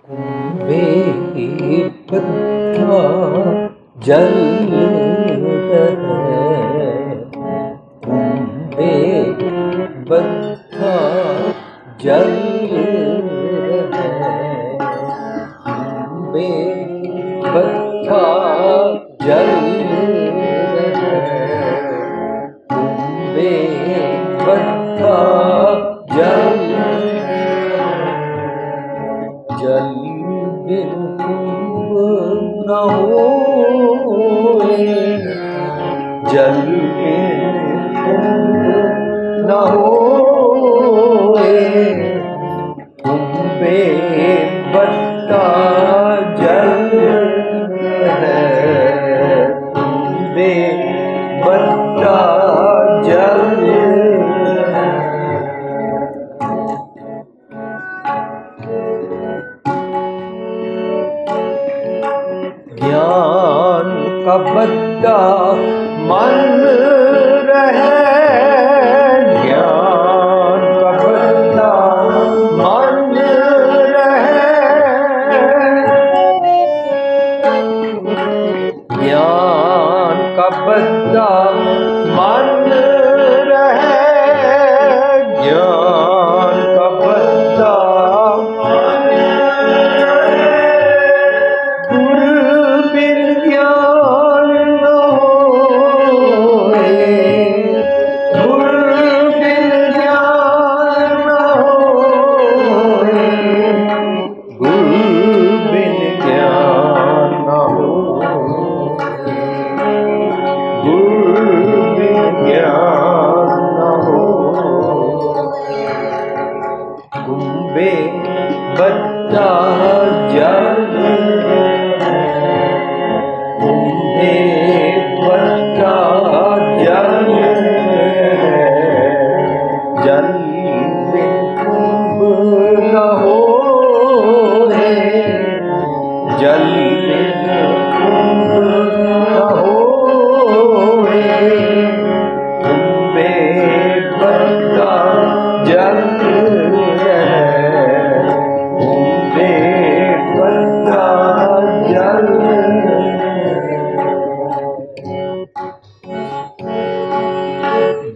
बेपत्ता जल रहे, बेपत्ता जल रहे, बेपत्ता जल रहे, बेपत्ता जल जल बिन कुंभ न होए, जल बिन कुंभ न होए, कुंभे बत्ता जल है, कुंभे बत्ता जल ज्ञान का बद्दा मन रहे, ज्ञान का बद्दा मन रहे, ज्ञान का बद्दा मन रहे, ज्ञान का बद्दा मन रहे, कुंभे बत्ता जल कुंभे बत्ता जल जल बिन कुंभ न होए, जल बिन कुंभ न होए, कुंभे बत्ता जल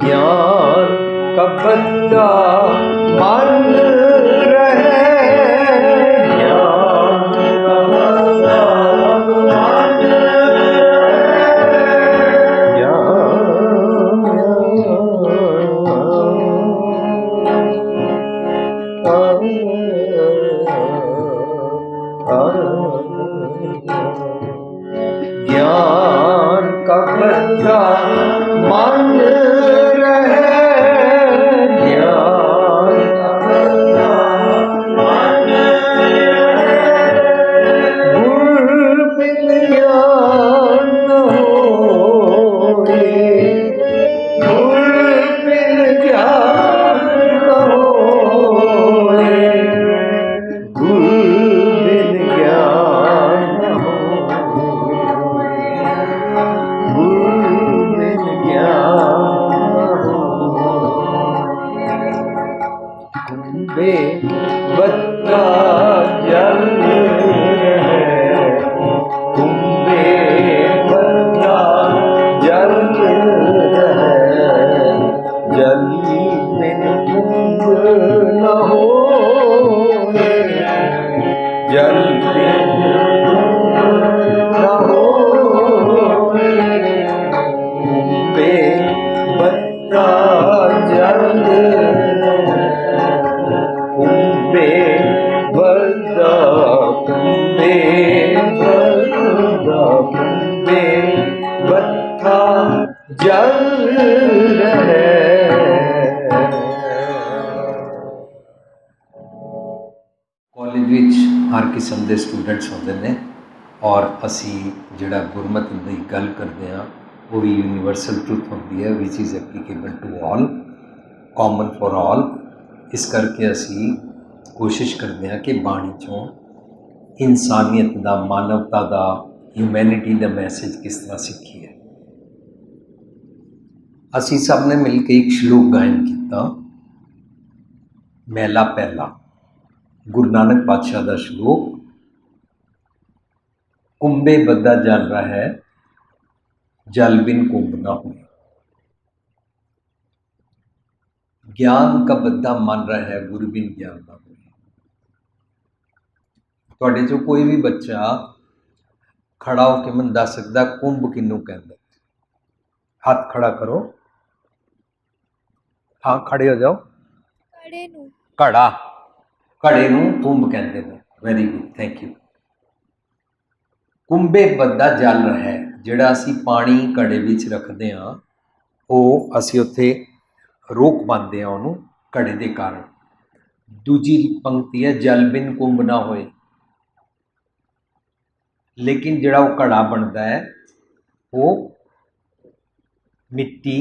ज्ञान का बद्दा मन रहे, ज्ञान का बद्दा मन ज्ञान का बद्दा मन रहे, ज्ञान का बद्दा मन रहे, गुर बिन ज्ञान न होए, गुर बिन ज्ञान न होए, गुर बिन ज्ञान न होए, गुर बिन ज्ञान कुंभे बत्ता जल रहे, कुंभे बत्ता जल रहे, जल बिन कुंभ न होए, जल बिन कुंभ न होए, कुंभे बत्ता जल कुंभे बत्ता, कुंभे बत्ता, कुंभे बत्ता जल रहे। कॉलेज विच हर किस्म के स्टूडेंट्स होंदे ने और असी जिहड़ा गुरमत दी गल करते हैं वो भी यूनीवर्सल ट्रुथ होती है which is applicable to all, common for all. इस करके असी कोशिश करते हैं कि बाणी चों इंसानियत का, मानवता का, ह्यूमैनिटी का मैसेज किस तरह सीखिए। असी सब ने मिल के एक श्लोक गायन किया, मैला पहला, गुरु नानक पातशाह का श्लोक कुंभे बद्दा जल रहा है, जल बिन कुंभ ना हुए। ज्ञान का बद्दा मन रहा है, गुरु बिन ज्ञान ना हुए। तुहाडे चों कोई भी बच्चा खड़ा होकर मैं दस सकता कुंभ किनू कहंदे? हाथ खड़ा करो। हाँ, खड़े हो जाओ। घड़ा, घड़े नूं कुंभ कहंदे ने। Very good, thank you. कुंभे बद्दा जल रहा है, जिहड़ा असीं पानी घड़े विच रखदे हां, ਉਹ ਅਸੀਂ ਉੱਥੇ ਰੋਕ ਪਾਉਂਦੇ ਹਾਂ ਉਹਨੂੰ ਘੜੇ ਦੇ ਕਾਰਨ। ਦੂਜੀ ਪੰਕਤੀ ਹੈ ਜਲ ਬਿਨ ਕੁੰਭ ਨਾ ਹੋਏ। ਲੇਕਿਨ ਜਿਹੜਾ ਉਹ ਘੜਾ ਬਣਦਾ ਹੈ ਉਹ ਮਿੱਟੀ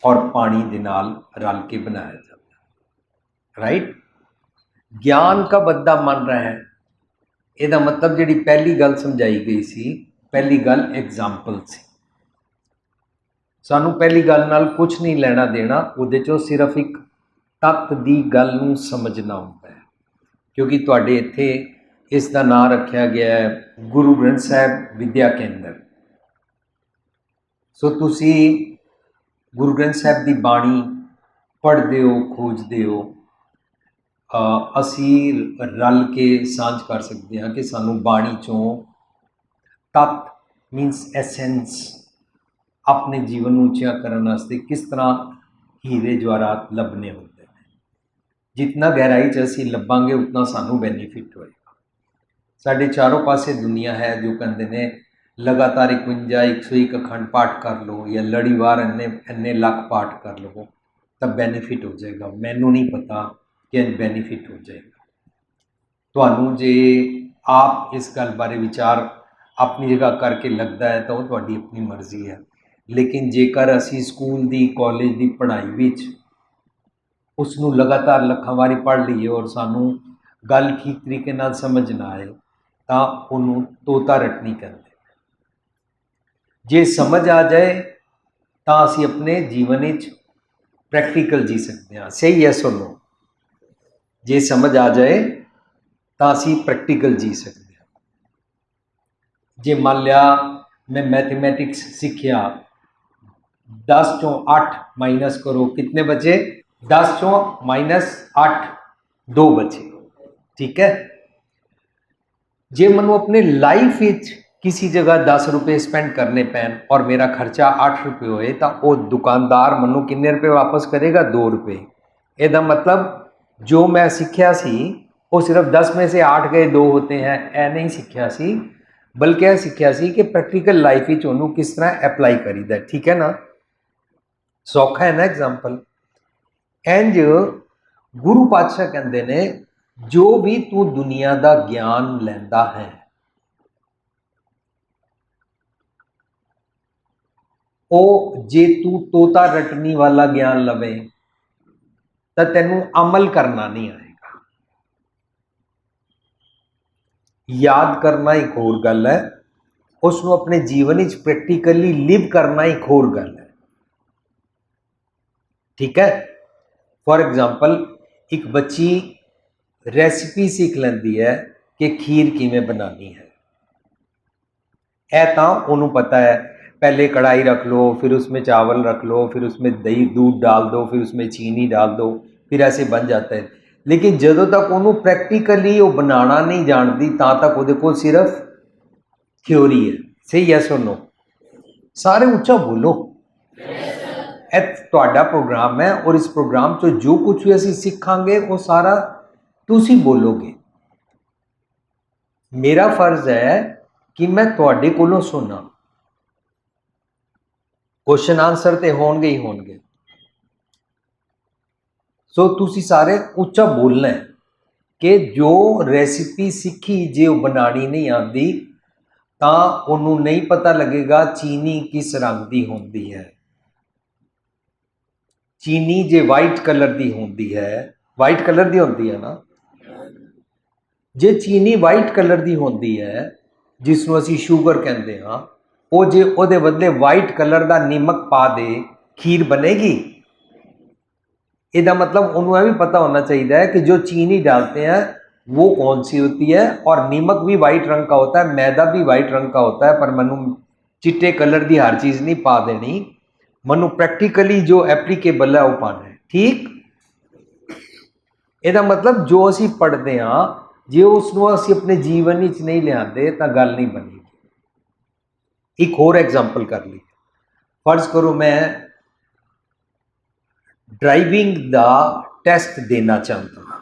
ਔਰ ਪਾਣੀ ਦੇ ਨਾਲ ਰਲ ਕੇ ਬਣਾਇਆ ਜਾਂਦਾ ਹੈ। ਰਾਈਟ। ਗਿਆਨ का बद्दा मन रहा है, ਇਹਦਾ ਮਤਲਬ ਜਿਹੜੀ ਪਹਿਲੀ ਗੱਲ ਸਮਝਾਈ ਗਈ ਸੀ, ਪਹਿਲੀ ਗੱਲ ਐਗਜ਼ਾਮਪਲ ਸੀ। ਸਾਨੂੰ ਪਹਿਲੀ ਗੱਲ ਨਾਲ ਕੁਝ ਨਹੀਂ ਲੈਣਾ ਦੇਣਾ, ਉਹਦੇ 'ਚੋਂ ਸਿਰਫ ਇੱਕ ਤੱਤ ਦੀ ਗੱਲ ਨੂੰ ਸਮਝਣਾ ਹੁੰਦਾ ਹੈ। ਕਿਉਂਕਿ ਤੁਹਾਡੇ ਇੱਥੇ ਇਸ ਦਾ ਨਾਂ ਰੱਖਿਆ ਗਿਆ ਹੈ ਗੁਰੂ ਗ੍ਰੰਥ ਸਾਹਿਬ ਵਿਦਿਆ ਕੇਂਦਰ। ਸੋ ਤੁਸੀਂ ਗੁਰੂ ਗ੍ਰੰਥ ਸਾਹਿਬ ਦੀ ਬਾਣੀ ਪੜ੍ਹਦੇ ਹੋ, ਖੋਜਦੇ ਹੋ। ਅਸੀਂ ਰਲ ਕੇ ਸਾਂਝ ਕਰ ਸਕਦੇ ਹਾਂ ਕਿ ਸਾਨੂੰ ਬਾਣੀ 'ਚੋਂ ਤੱਤ ਮੀਨਸ ਐਸੈਂਸ अपने जीवन में उच्चा करने वास्ते किस तरह हीरे जवाहरात लभने होते हैं। जितना गहराई च असीं लभांगे उतना सानू बेनीफिट होएगा। साढ़े चारों पासे दुनिया है जो कहते हैं लगातार 51 101 अखंड पाठ कर लो या लड़ीवार इन्ने लाख पाठ कर लो तब बेनीफिट हो जाएगा। मैनू नहीं पता कि बेनीफिट हो जाएगा। तुहानू जे आप इस गल बारे विचार अपनी जगह करके लगता है तो तुहाडी अपनी मर्जी है। लेकिन जेकर असी स्कूल दी कॉलेज दी पढ़ाई विच उसनू लगातार लखां वारी पढ़ लीए और सानू गल ठीक तरीके नाल समझ ना आए तो उन्होंने तोता रटनी कहते। जे समझ आ जाए तो असी अपने जीवन विच प्रैक्टिकल जी सकते हैं। सही है, सुनो। जे समझ आ जाए तो असी प्रैक्टिकल जी सकते हैं। जे मान लिया मैं मैथमैटिक्स सीखिया, 10 चों 8 माइनस करो, कितने बचे? 10 चों -8 2 बचे। ठीक है। जे मनु अपने लाइफ विच किसी जगह 10 रुपये स्पेंड करने पैन और मेरा खर्चा 8 रुपये होए तो वो दुकानदार मनु किन्ने रुपये वापस करेगा? 2 रुपये। ਇਹਦਾ मतलब जो मैं सीखिया सी वो सिर्फ 10 में से 8 गए 2 होते हैं, ऐ नहीं सीखिया सी, बल्कि यह सीखिया सी कि प्रैक्टिकल लाइफ विच उन्होंने किस तरह अप्लाई करीदा। ठीक है ना, सौखा है ना एग्जाम्पल। इंज गुरु पातशाह कहते ने जो भी तू दुनिया का ज्ञान लैंदा है ओ जे तू तोता रटनी वाला ज्ञान लवे तो तेनू अमल करना नहीं आएगा। याद करना एक होर गल है, उसनू अपने जीवन विच प्रैक्टिकली लिव करना एक होर गल है। ठीक है। फॉर एग्जाम्पल एक बच्ची रेसिपी सीख लेंदी है कि खीर किमें बनानी है। ऐ तो उन्होंने पता है, पहले कढ़ाई रख लो, फिर उसमें चावल रख लो, फिर उसमें दही दूध डाल दो, फिर उसमें चीनी डाल दो, फिर ऐसे बन जाता है। लेकिन जदों तक उन्होंने प्रैक्टिकली वो बनाना नहीं जानती तां तक वो को सिर्फ थ्योरी है। सही है, सुनो सारे उच्चा बोलो। तुहाडा प्रोग्राम है और इस प्रोग्राम चो जो कुछ भी असीं सीखांगे वो सारा तुसी बोलोगे। मेरा फर्ज है कि मैं तुहाडे कोलों सुना, क्वेश्चन आंसर तो होणगे ही होणगे। सो तुसी सारे उच्चा बोलना है कि जो रेसिपी सीखी जे वो बनानी नहीं आती तो उन्होंने नहीं पता लगेगा चीनी किस रंग की होती है। चीनी जे वाइट कलर की होती है, वाइट कलर की होती है ना, जे चीनी वाइट कलर की होती है जिसनों असी शुगर कहते हाँ, वो जे उहदे बदले वाइट कलर का नमक पा दे खीर बनेगी? इसका मतलब उन्होंने भी पता होना चाहिए है कि जो चीनी डालते हैं वो कौन सी होती है। और नीमक भी वाइट रंग का होता है, मैदा भी वाइट रंग का होता है, पर मैनू चिट्टे कलर की हर चीज़ नहीं पा देनी, मैनू प्रैक्टिकली जो एप्लीकेबल है वो पाना है। ठीक, ਇਹਦਾ मतलब जो ਅਸੀਂ पढ़ते हाँ जे उसनों ਅਸੀਂ अपने जीवन ਵਿੱਚ नहीं ਲਿਆਂਦੇ ਤਾਂ ਗੱਲ नहीं बनेगी। एक होर एग्जाम्पल कर ली, फर्ज करो मैं ड्राइविंग का टेस्ट देना चाहता हाँ,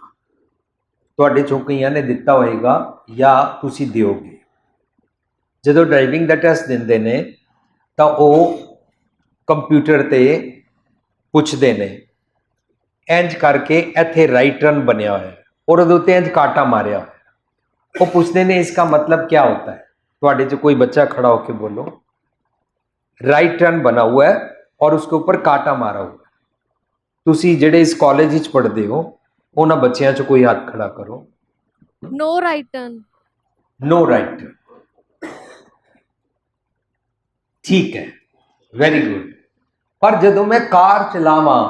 ਤੁਹਾਡੇ ਚੋਂ ਕਈਆਂ ਨੇ ਦਿੱਤਾ ਹੋਏਗਾ ਜਾਂ ਤੁਸੀਂ ਦਿਓਗੇ। ਜਦੋਂ ਡਰਾਈਵਿੰਗ ਦਾ ਟੈਸਟ ਦਿੰਦੇ ਨੇ ਤਾਂ ਉਹ ਕੰਪਿਊਟਰ ਤੇ ਪੁੱਛਦੇ ਨੇ ਇੰਜ ਕਰਕੇ ਇੱਥੇ ਰਾਈਟ ਟਰਨ ਬਣਿਆ ਹੋਇਆ ਹੈ ਔਰ ਉਹਦੇ ਉੱਤੇ ਇੰਜ ਕਾਟਾ ਮਾਰਿਆ ਹੋਇਆ ਹੈ। ਉਹ ਪੁੱਛਦੇ ਨੇ इसका मतलब क्या होता है। ਤੁਹਾਡੇ 'ਚ ਕੋਈ ਬੱਚਾ खड़ा होके बोलो राइट टर्न बना हुआ है और उसके ऊपर काटा मारा हुआ है। ਤੁਸੀਂ ਜਿਹੜੇ ਇਸ ਕਾਲਜ ਵਿੱਚ ਪੜ੍ਹਦੇ ਹੋ ਉਹਨਾਂ ਬੱਚਿਆਂ 'ਚ ਕੋਈ ਹੱਥ ਖੜਾ ਕਰੋ। No right turn. No right turn, ठीक है, वेरी गुड। पर ਜਦੋਂ मैं कार ਚਲਾਵਾਂ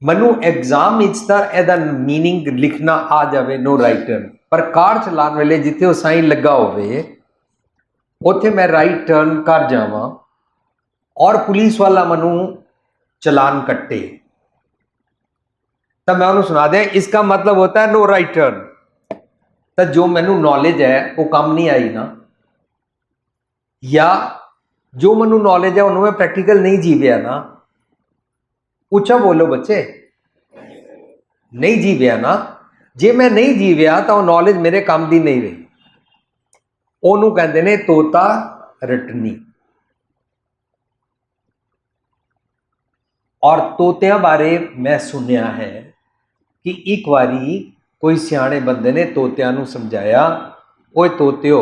ਮੈਨੂੰ एग्जाम ਵਿੱਚ ਤਾਂ ਇਹਦਾ मीनिंग ਲਿਖਣਾ ਆ ਜਾਵੇ नो राइट टर्न, पर कार ਚਲਾਉਣ ਵੇਲੇ ਜਿੱਥੇ ਉਹ ਸਾਈਨ ਲੱਗਾ ਹੋਵੇ ਉੱਥੇ मैं राइट टर्न कर ਜਾਵਾਂ और पुलिस वाला ਮੈਨੂੰ चलान कट्टे तो मैं उन्होंने सुना दिया इसका मतलब होता है नो राइट टर्न। तो जो मैनू नॉलेज है वो काम नहीं आई ना, या जो मैनू नॉलेज है उन्होंने मैं प्रैक्टिकल नहीं जीविया ना। ऊंचा बोलो बच्चे, नहीं जीविया ना। जे मैं नहीं जीविया तो नॉलेज मेरे काम की नहीं रही। ओनू कहते ने तोता रटनी। और तोतियां बारे मैं सुनिया है कि एक बारी कोई सियाने बंदे ने तोतियां नू समझाया, ओए तोतियो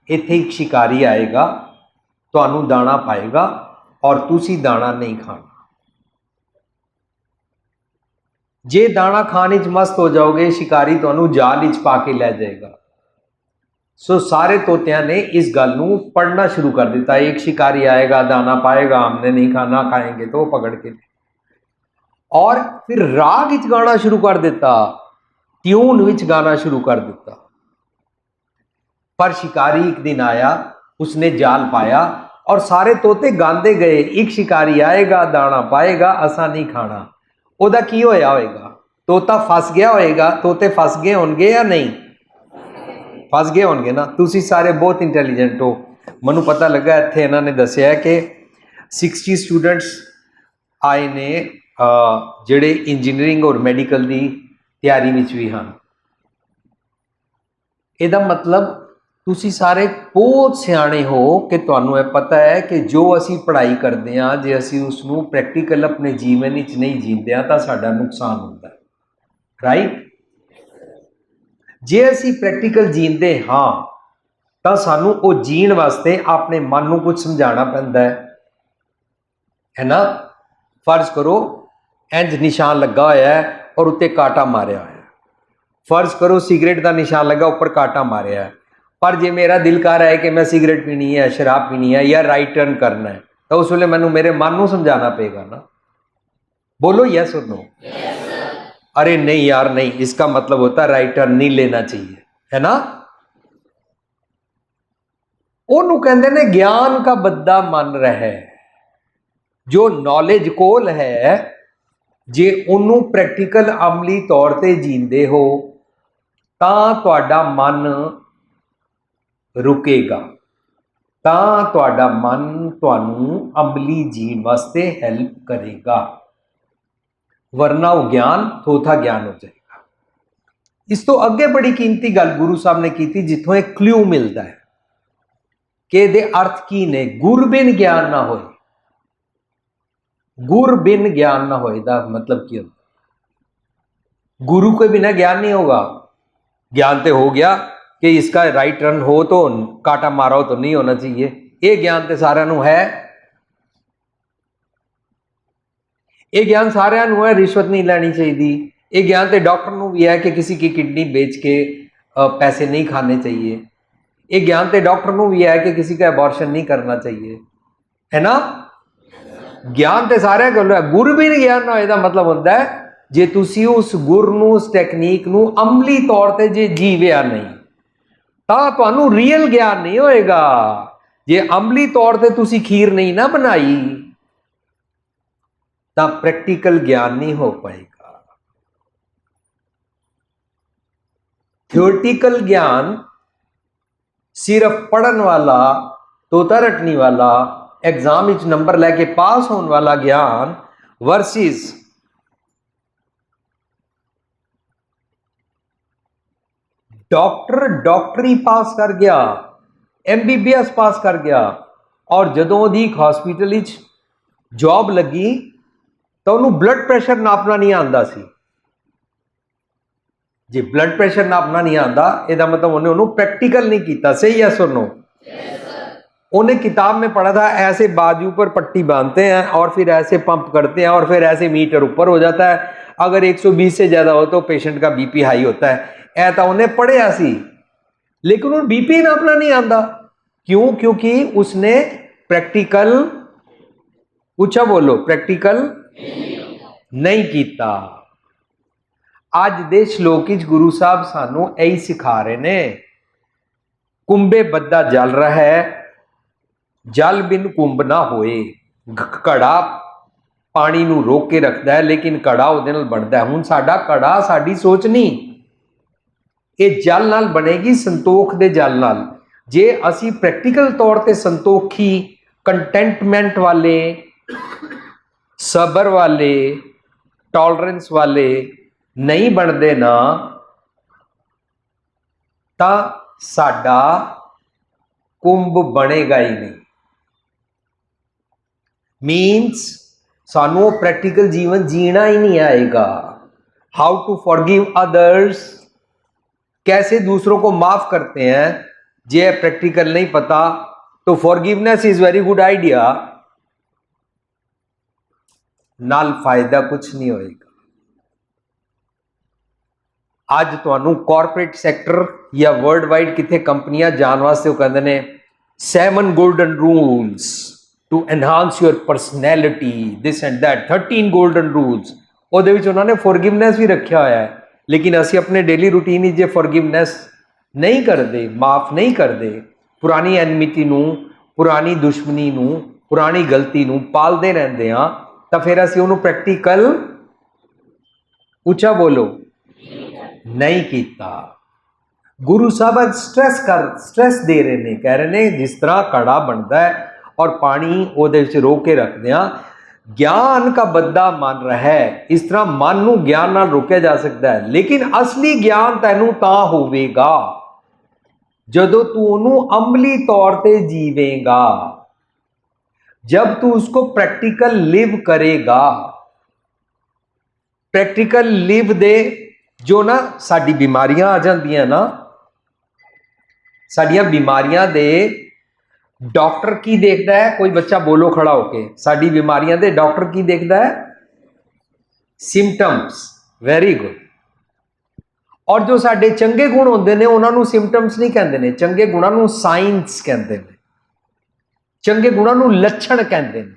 इत्थे एक शिकारी आएगा, तुहानू दाना पाएगा और तुसी दाना नहीं खाना। जे दाना खाने च मस्त हो जाओगे शिकारी तुहानू जाल च पा के लै जाएगा। सो सारे तोतियां ने इस गल नू पढ़ना शुरू कर दिता। एक शिकारी आएगा, दाना पाएगा, हमने नहीं खाना, खाएंगे तो वो पकड़ के। और फिर राग विच गाना शुरू कर दिता, ट्यून विच गाना शुरू कर दिता। पर शिकारी एक दिन आया, उसने जाल पाया और सारे तोते गांदे गए, एक शिकारी आएगा, दाना पाएगा, असा नहीं खाना। ओदा की होया होएगा? तोता फस गया होएगा। तोते फस गए होंगे या नहीं? फस गए होंगे ना। तुसी सारे बहुत इंटैलीजेंट हो। मैनू पता लगा इत्थे इन्होंने दसिया है कि 60 स्टूडेंट्स आए ने ਜਿਹੜੇ इंजीनियरिंग और मैडिकल की तैयारी ਵਿੱਚ भी हैं। ਇਹਦਾ मतलब ਤੁਸੀਂ ਸਾਰੇ बहुत ਸਿਆਣੇ हो कि ਤੁਹਾਨੂੰ ਇਹ पता है कि जो ਅਸੀਂ पढ़ाई करते हैं जे ਅਸੀਂ उसनू प्रैक्टिकल अपने जीवन ਵਿੱਚ नहीं जींदे ਤਾਂ ਸਾਡਾ नुकसान ਹੁੰਦਾ है, राइट। जे ਅਸੀਂ प्रैक्टिकल जींदे हाँ ਤਾਂ ਸਾਨੂੰ ਉਹ ਜੀਣ ਵਾਸਤੇ ਆਪਣੇ ਮਨ ਨੂੰ ਕੁਝ ਸਮਝਾਉਣਾ ਪੈਂਦਾ है ना। फर्ज करो इंज निशान लगा होया है और उत्ते काटा मारिया है। फर्ज करो सिगरेट का निशान लगा, ऊपर काटा मारिया है। पर जे मेरा दिल कर रहा है कि मैं सिगरेट पीनी है, शराब पीनी है या राइट टर्न करना है, तो उस वे मैनू मेरे मन को समझाना पेगा ना। बोलो यस और नो। अरे नहीं यार नहीं, इसका मतलब होता है राइट टर्न नहीं लेना चाहिए, है ना। ओनू कहते ने ज्ञान का बद्दा मन रहे। जो नॉलेज कोल है जे उन्नू प्रैक्टिकल अमली तौर पर जींदे हो तां तुहाडा मन रुकेगा, तां तुहाडा मन तुहानू अमली जीण वास्ते हेल्प करेगा, वरना वो ज्ञान थोथा ज्ञान हो जाएगा। इस तो अगे बड़ी कीमती गल गुरु साहब ने की थी, जिथों एक क्ल्यू मिलता है कि दे अर्थ की ने। गुर बिन ज्ञान ना होए, गुर बिन ज्ञान ना होए दा मतलब क्या होता? गुरु के बिना ज्ञान नहीं होगा। ज्ञान तो हो गया कि इसका राइट टर्न हो तो काटा मारा हो तो नहीं होना चाहिए, ये ज्ञान तो सारे नू है। ये ज्ञान सारे नू है, रिश्वत नहीं लेनी चाहिए। ये ज्ञान तो डॉक्टर नू भी है कि किसी की किडनी बेच के पैसे नहीं खाने चाहिए। ये ज्ञान तो डॉक्टर नू भी है कि किसी का अबॉर्शन नहीं करना चाहिए, है ना। ज्ञान तो सारे को। गुर भी नहीं ज्ञान ना होए दा मतलब होता है ਜੇ ਤੁਸੀਂ ਉਸ ਗੁਰ ਨੂੰ, ਉਸ ਟੈਕਨੀਕ ਨੂੰ ਅਮਲੀ ਤੌਰ ਤੇ ਜੇ ਜੀਵਿਆ ਨਹੀਂ ਤਾਂ ਤੁਹਾਨੂੰ ਰੀਅਲ ਗਿਆਨ ਨਹੀਂ ਹੋਏਗਾ। ਜੇ ਅਮਲੀ ਤੌਰ ਤੇ ਤੁਸੀਂ ਖੀਰ ਨਹੀਂ ਨਾ ਬਣਾਈ ਤਾਂ ਪ੍ਰੈਕਟੀਕਲ ਗਿਆਨ ਨਹੀਂ ਹੋ ਪਾਏਗਾ। ਥਿਓਰटिकल ਗਿਆਨ ਸਿਰਫ ਪੜਨ ਵਾਲਾ, ਤੋਤਾ ਰਟਣੀ ਵਾਲਾ, एग्जाम ਵਿੱਚ ਨੰਬਰ ਲੈ ਕੇ ਪਾਸ ਹੋਣ ਵਾਲਾ ਗਿਆਨ ਵਰਸਿਸ डॉक्टरी पास कर गया, MBBS पास कर गया और जदों दी हॉस्पिटल जॉब लगी तो उन्होंने ब्लड प्रेशर नापना नहीं आता सी। जे ब्लड प्रेशर नापना नहीं आता इसका मतलब उन्हें प्रैक्टिकल नहीं किया। सही है सुनो? उन्हें किताब में पढ़ा था ऐसे बाजू पर पट्टी बांधते हैं और फिर ऐसे पंप करते हैं और फिर ऐसे मीटर ऊपर हो जाता है, अगर 120 से ज़्यादा हो तो पेशेंट का बीपी हाई होता है। ऐ तो उन्हें पढ़िया सी लेकिन उन्हें बीपी नापना नहीं आता। क्यों? क्योंकि उसने प्रैक्टिकल, ऊंचा बोलो, प्रैक्टिकल नहीं किया। अज दे श्लोक गुरु साहब सानू यही सिखा रहे ने, कुंभे बद्दा जल रहा है, जल बिन कुंभ ना होए। घड़ा पानी नू रोक के रखता है लेकिन घड़ा उहदे नाल बनदा है। हुण साडा घड़ा साडी सोच नहीं, ये जल नाल बनेगी, संतोख दे जल नाल। जे असी प्रैक्टिकल तौर ते संतोखी, कंटेंटमेंट वाले, सबर वाले, टॉलरेंस वाले नहीं बनते ना ता साडा कुंभ बनेगा ही नहीं। मीन्स सानू प्रैक्टिकल जीवन जीना ही नहीं आएगा। हाउ टू फॉरगिव अदर्स, कैसे दूसरों को माफ करते हैं, जे प्रैक्टिकल नहीं पता तो forgiveness is very good idea, नाल फायदा कुछ नहीं होएगा। आज तुहानू कॉरपोरेट सैक्टर या वर्ल्ड वाइड कितने कंपनियां जान वास्ते वो कहते हैं 7 golden rules to enhance your personality, this and that, 13 golden rules. ਉਹਦੇ ਵਿੱਚ ਉਹਨਾਂ ਨੇ ਫॉरगिवनेस भी रखा होया है, लेकिन ਅਸੀਂ अपने डेली रूटीन जे फॉरगिवनेस नहीं करते, माफ नहीं करते, पुरानी एनमिटी नूं, पुरानी दुश्मनी नूं, पुरानी गलती नूं पालते रहते हैं, तो फिर ਅਸੀਂ ਉਹਨੂੰ प्रैक्टिकल, ऊंचा बोलो, नहीं किया। गुरु साहब स्ट्रेस दे रहे ने, कह रहे ने जिस तरह कड़ा बनता है और पानी ਉਹਦੇ ਵਿੱਚ रोक के रखते हैं, ज्ञान का बद्दा मन रहा है, इस तरह मन नूं ज्ञान नाल रोकिया जा सकता है। लेकिन असली ज्ञान तैनू तां होवेगा जदों तू उहनूं अमली तौर ते जीवेगा, जब तू उसको प्रैक्टिकल लिव करेगा। प्रैक्टिकल लिव दे जो ना साडी बीमारियां आ जांदियां ना, साडियां बीमारियां दे डॉक्टर की देखता है, कोई बच्चा बोलो खड़ा होके, साडी बीमारियां दे डॉक्टर की देखता है, सिम्पटम्स। Very good. और जो साडे चंगे गुण होंदे ने उन्हां नूं सिम्पटम्स नहीं कहंदे ने, चंगे गुणां नूं साइंस कहंदे ने, चंगे गुणां नूं लक्षण कहंदे ने।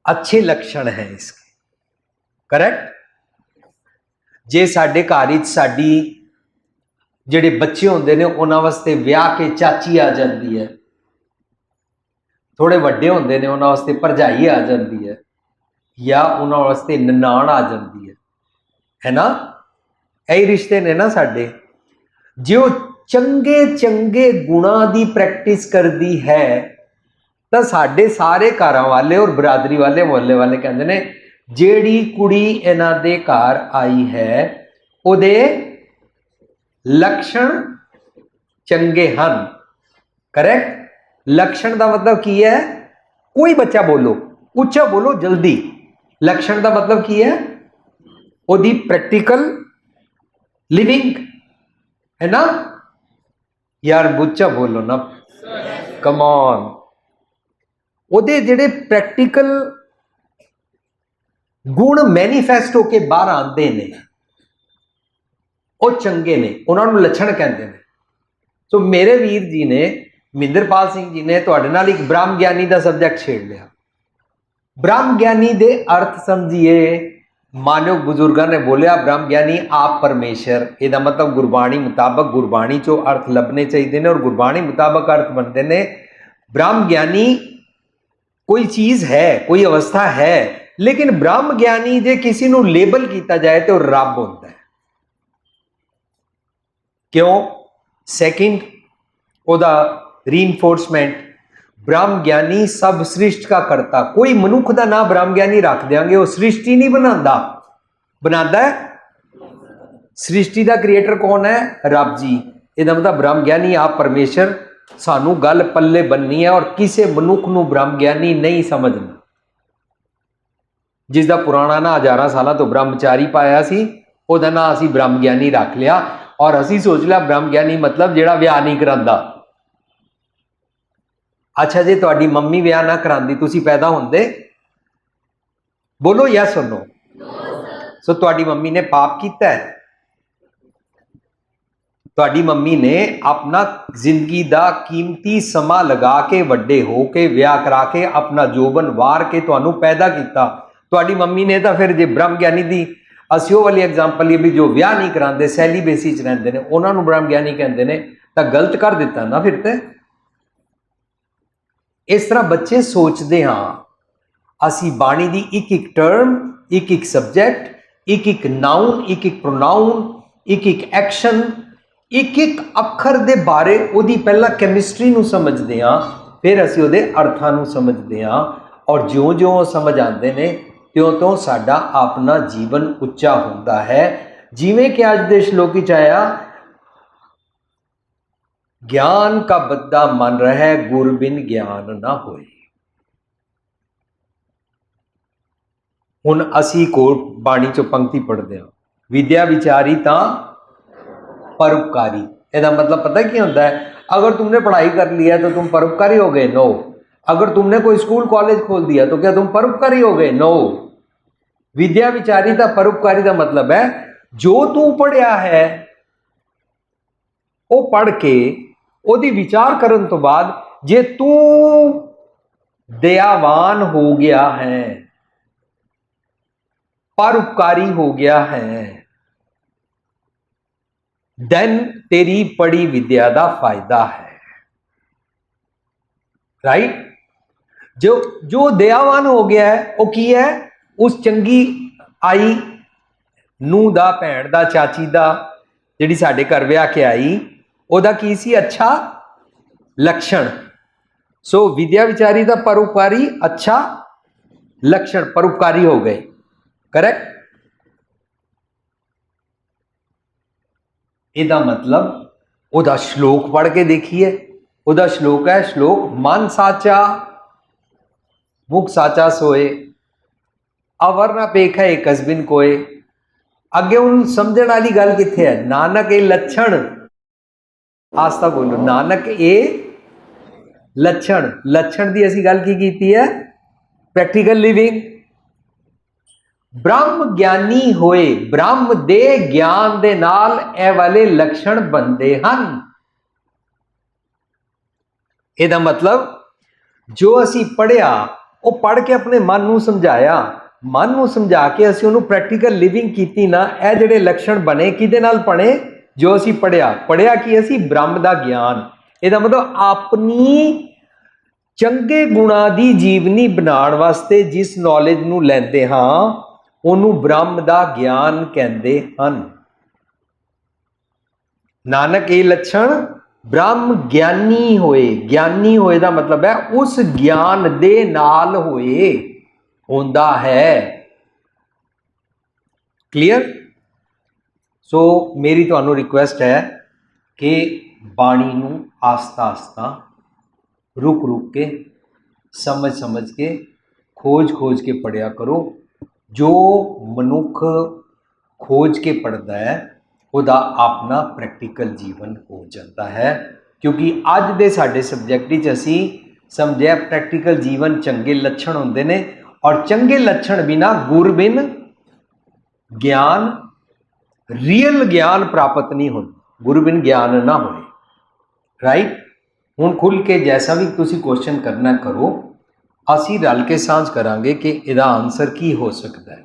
अच्छे लक्षण है इसके, करेक्ट। जे साडे घर विच साडी ਜਿਹੜੇ ਬੱਚੇ ਹੁੰਦੇ ਨੇ ਉਹਨਾਂ ਵਾਸਤੇ ਵਿਆਹ ਕੇ ਚਾਚੀ ਆ ਜਾਂਦੀ ਹੈ, ਥੋੜੇ ਵੱਡੇ ਹੁੰਦੇ ਨੇ ਉਹਨਾਂ ਵਾਸਤੇ ਭਰਜਾਈ ਆ ਜਾਂਦੀ ਹੈ, ਜਾਂ ਉਹਨਾਂ ਵਾਸਤੇ ਨਨਾਣ ਆ ਜਾਂਦੀ ਹੈ ਨਾ। ਇਹ ਰਿਸ਼ਤੇ ਨੇ ਨਾ ਸਾਡੇ। ਜੇ ਉਹ ਚੰਗੇ ਚੰਗੇ ਗੁਣਾਂ ਦੀ ਪ੍ਰੈਕਟਿਸ ਕਰਦੀ ਹੈ ਤਾਂ ਸਾਡੇ ਸਾਰੇ ਘਰਾਂ ਵਾਲੇ ਔਰ ਬਰਾਦਰੀ ਵਾਲੇ, ਮੁਹੱਲੇ ਵਾਲੇ ਕਹਿੰਦੇ ਨੇ ਜਿਹੜੀ ਕੁੜੀ ਇਹਨਾਂ ਦੇ ਘਰ ਆਈ ਹੈ ਉਹਦੇ लक्षण चंगे हन। करेक्ट। लक्षण का मतलब की है, कोई बच्चा बोलो, उच्चा बोलो जल्दी। लक्षण का मतलब की है, ओदी प्रैक्टिकल लिविंग है ना यार, बुच्चा बोलो ना, कम ऑन। ओदे जेड़े प्रैक्टिकल गुण मैनीफेस्ट होके बाहर आते ने ਉਹ ਚੰਗੇ ਨੇ, ਉਹਨਾਂ ਨੂੰ ਲੱਛਣ ਕਹਿੰਦੇ ਨੇ। ਸੋ ਮੇਰੇ ਵੀਰ ਜੀ ਨੇ, ਮਹਿੰਦਰਪਾਲ ਸਿੰਘ ਜੀ ਨੇ ਤੁਹਾਡੇ ਨਾਲ ਇੱਕ ਬ੍ਰਹਮ ਗਿਆਨੀ ਦਾ ਸਬਜੈਕਟ ਛੇੜ ਲਿਆ। ਬ੍ਰਹਮ ਗਿਆਨੀ ਦੇ ਅਰਥ ਸਮਝੀਏ ਮਾਨਯੋਗ ਬਜ਼ੁਰਗਾਂ ਨੇ ਬੋਲਿਆ ਬ੍ਰਹਮ ਗਿਆਨੀ ਆਪ ਪਰਮੇਸ਼ਰ, ਇਹਦਾ ਮਤਲਬ ਗੁਰਬਾਣੀ ਮੁਤਾਬਕ ਗੁਰਬਾਣੀ ਚੋਂ ਅਰਥ ਲੱਭਣੇ ਚਾਹੀਦੇ ਨੇ, ਔਰ ਗੁਰਬਾਣੀ ਮੁਤਾਬਕ ਅਰਥ ਬਣਦੇ ਨੇ ਬ੍ਰਹਮ ਗਿਆਨੀ ਕੋਈ ਚੀਜ਼ ਹੈ, ਕੋਈ ਅਵਸਥਾ ਹੈ, ਲੇਕਿਨ ਬ੍ਰਹਮ ਗਿਆਨੀ ਜੇ ਕਿਸੇ ਨੂੰ ਲੇਬਲ ਕੀਤਾ ਜਾਏ ਤੇ ਉਹ ਰੱਬ ਹੁੰਦਾ ਹੈ। ਕਿਉਂ? ਸੈਕਿੰਡ ਉਹਦਾ ਰੀਇਨਫੋਰਸਮੈਂਟ, ब्रह्म ज्ञानी सब सृष्टि का करता। कोई मनुख का नाम ब्रह्म ज्ञानी रख देंगे, वो सृष्टि नहीं बनाता, बनाता है सृष्टि का क्रिएटर कौन है? रब जी। ਇਹਦਾ मतलब ब्रह्म ज्ञानी आप परमेश्वर। सानू गल पल्ले बननी है और किसी मनुख ਨੂੰ ब्रह्म ज्ञानी नहीं समझना। जिसका पुराना ना हज़ारां साल तो ब्रह्मचारी पाया सी, ਉਹਦਾ ਨਾਂ ਅਸੀਂ ब्रह्म ज्ञानी रख लिया और ਅਸੀਂ सोच लिया ब्रह्म ज्ञानी मतलब ਜਿਹੜਾ ਵਿਆਹ नहीं करांदा। अच्छा जे तुहाडी मम्मी विआह ना करांदी तुसी पैदा होंदे? बोलो यस और नो। सो तुहाडी मम्मी ने पाप कीता है? तुहाडी मम्मी ने अपना जिंदगी दा कीमती समा लगा के वड्डे हो के विआह करा के अपना जोबन वार के तुहानू पैदा कीता। तुहाडी मम्मी ने तो फिर जे ब्रह्म ज्ञानी दी असीं ओह वाली एग्जाम्पल भी जो विआह नहीं करांदे सैलीबेसी च रहिंदे ने उन्हां नू ब्रह्म ज्ञानी कहंदे ने, तां गलत कर दिता ना फिर ते। इस तरह बच्चे सोचते हाँ असी बाणी की एक एक टर्म, एक एक सब्जैक्ट, एक एक नाउन, एक एक प्रोनाउन, एक एक एक्शन, एक एक अखर दे बारे उहदी पहला कैमिस्ट्री नूं समझते हाँ, फिर असी उहदे अर्थां नूं समझते हाँ और ज्यों ज्यों समझ आते हैं त्यों त्यों साडा अपना जीवन उच्चा होंदा है। जिवें कि अज दे श्लोक विच आया, ज्ञान का बद्दा मन रहे गुर बिन ज्ञान ना होए। हुण असी कोल बाणी चो पंक्ति पढ़ते हैं, विद्या विचारी तां परोपकारी। ਇਹਦਾ मतलब पता क्या होता है? अगर तुमने पढ़ाई कर लिया तो तुम परोपकारी हो गए? नो। अगर तुमने कोई स्कूल कॉलेज खोल दिया तो क्या तुम परोपकारी हो गए? नो। विद्या विचारी तां परोपकारी का मतलब है जो तू पढ़िया है वो पढ़ के ਉਹਦੀ विचार करन तो बाद जे तू दयावान हो गया है, परोपकारी हो गया है, देन तेरी पढ़ी विद्या का फायदा है। राइट? जो दयावान हो गया है वो की है? उस चंगी आई नूह दा, भैन दा, चाची दा जिहड़ी साडे घर विआह के आई, ਉਹਦਾ ਕੀ ਸੀ? अच्छा लक्षण। सो विद्या विचारी का परोपकारी अच्छा लक्षण, परोपकारी हो गए। करेक्ट? ਇਹਦਾ मतलब ਉਹਦਾ श्लोक पढ़ के देखिए, ਉਹਦਾ श्लोक है, श्लोक मन साचा मुख साचा सोए, अवर ना पेख है एक हसबिन कोए। अगे उन समझण वाली गल किथे है? नानक ये लक्षण, आस्था बोलो, नानक ये लक्षण, लक्षण की असी गल की है? Practical living. ब्रह्म ज्ञानी होए, ब्रह्म दे ज्ञान दे नाल ए वाले लक्षण बनते हैं। ਇਹਦਾ मतलब जो असी पढ़िया वो पढ़ के अपने मन नूं समझाया, मन नूं समझा के असी उन्होंने प्रैक्टिकल लिविंग की ना, ये जिहड़े लक्षण बने किहदे नाल बने? जो असी पढ़िया कि असी ब्रह्म का ज्ञान। ਇਹਦਾ मतलब अपनी चंगे गुणा की जीवनी बनाने वास्ते जिस नॉलेज नूं लैंदे हाँ उन्हों ब्रह्म का ज्ञान कहते हैं। नानक ये लक्षण ब्रह्म ज्ञानी होए, ज्ञानी होए का मतलब है उस ज्ञान दे नाल होए होंदा है। क्लियर? सो मेरी तुहानू रिक्वेस्ट है कि बाणी नूं आस्ता आस्ता रुक रुक के समझ समझ के खोज खोज के पढ़िया करो। जो मनुख खोज के पढ़ता है ਉਹਦਾ अपना प्रैक्टिकल जीवन हो जाता है। क्योंकि अज दे साडे सबजैक्ट विच असीं समझिया प्रैक्टिकल जीवन चंगे लक्षण होंदे ने और चंगे लक्षण बिना गुर बिन ज्ञान, रियल ज्ञान प्राप्त नहीं हो, गुरु बिन ज्ञान ना होए। राइट? हुण खुल के जैसा भी तुसी क्वेश्चन करना करो, असी रल के सांझ करांगे कि इहदा आंसर की हो सकता है।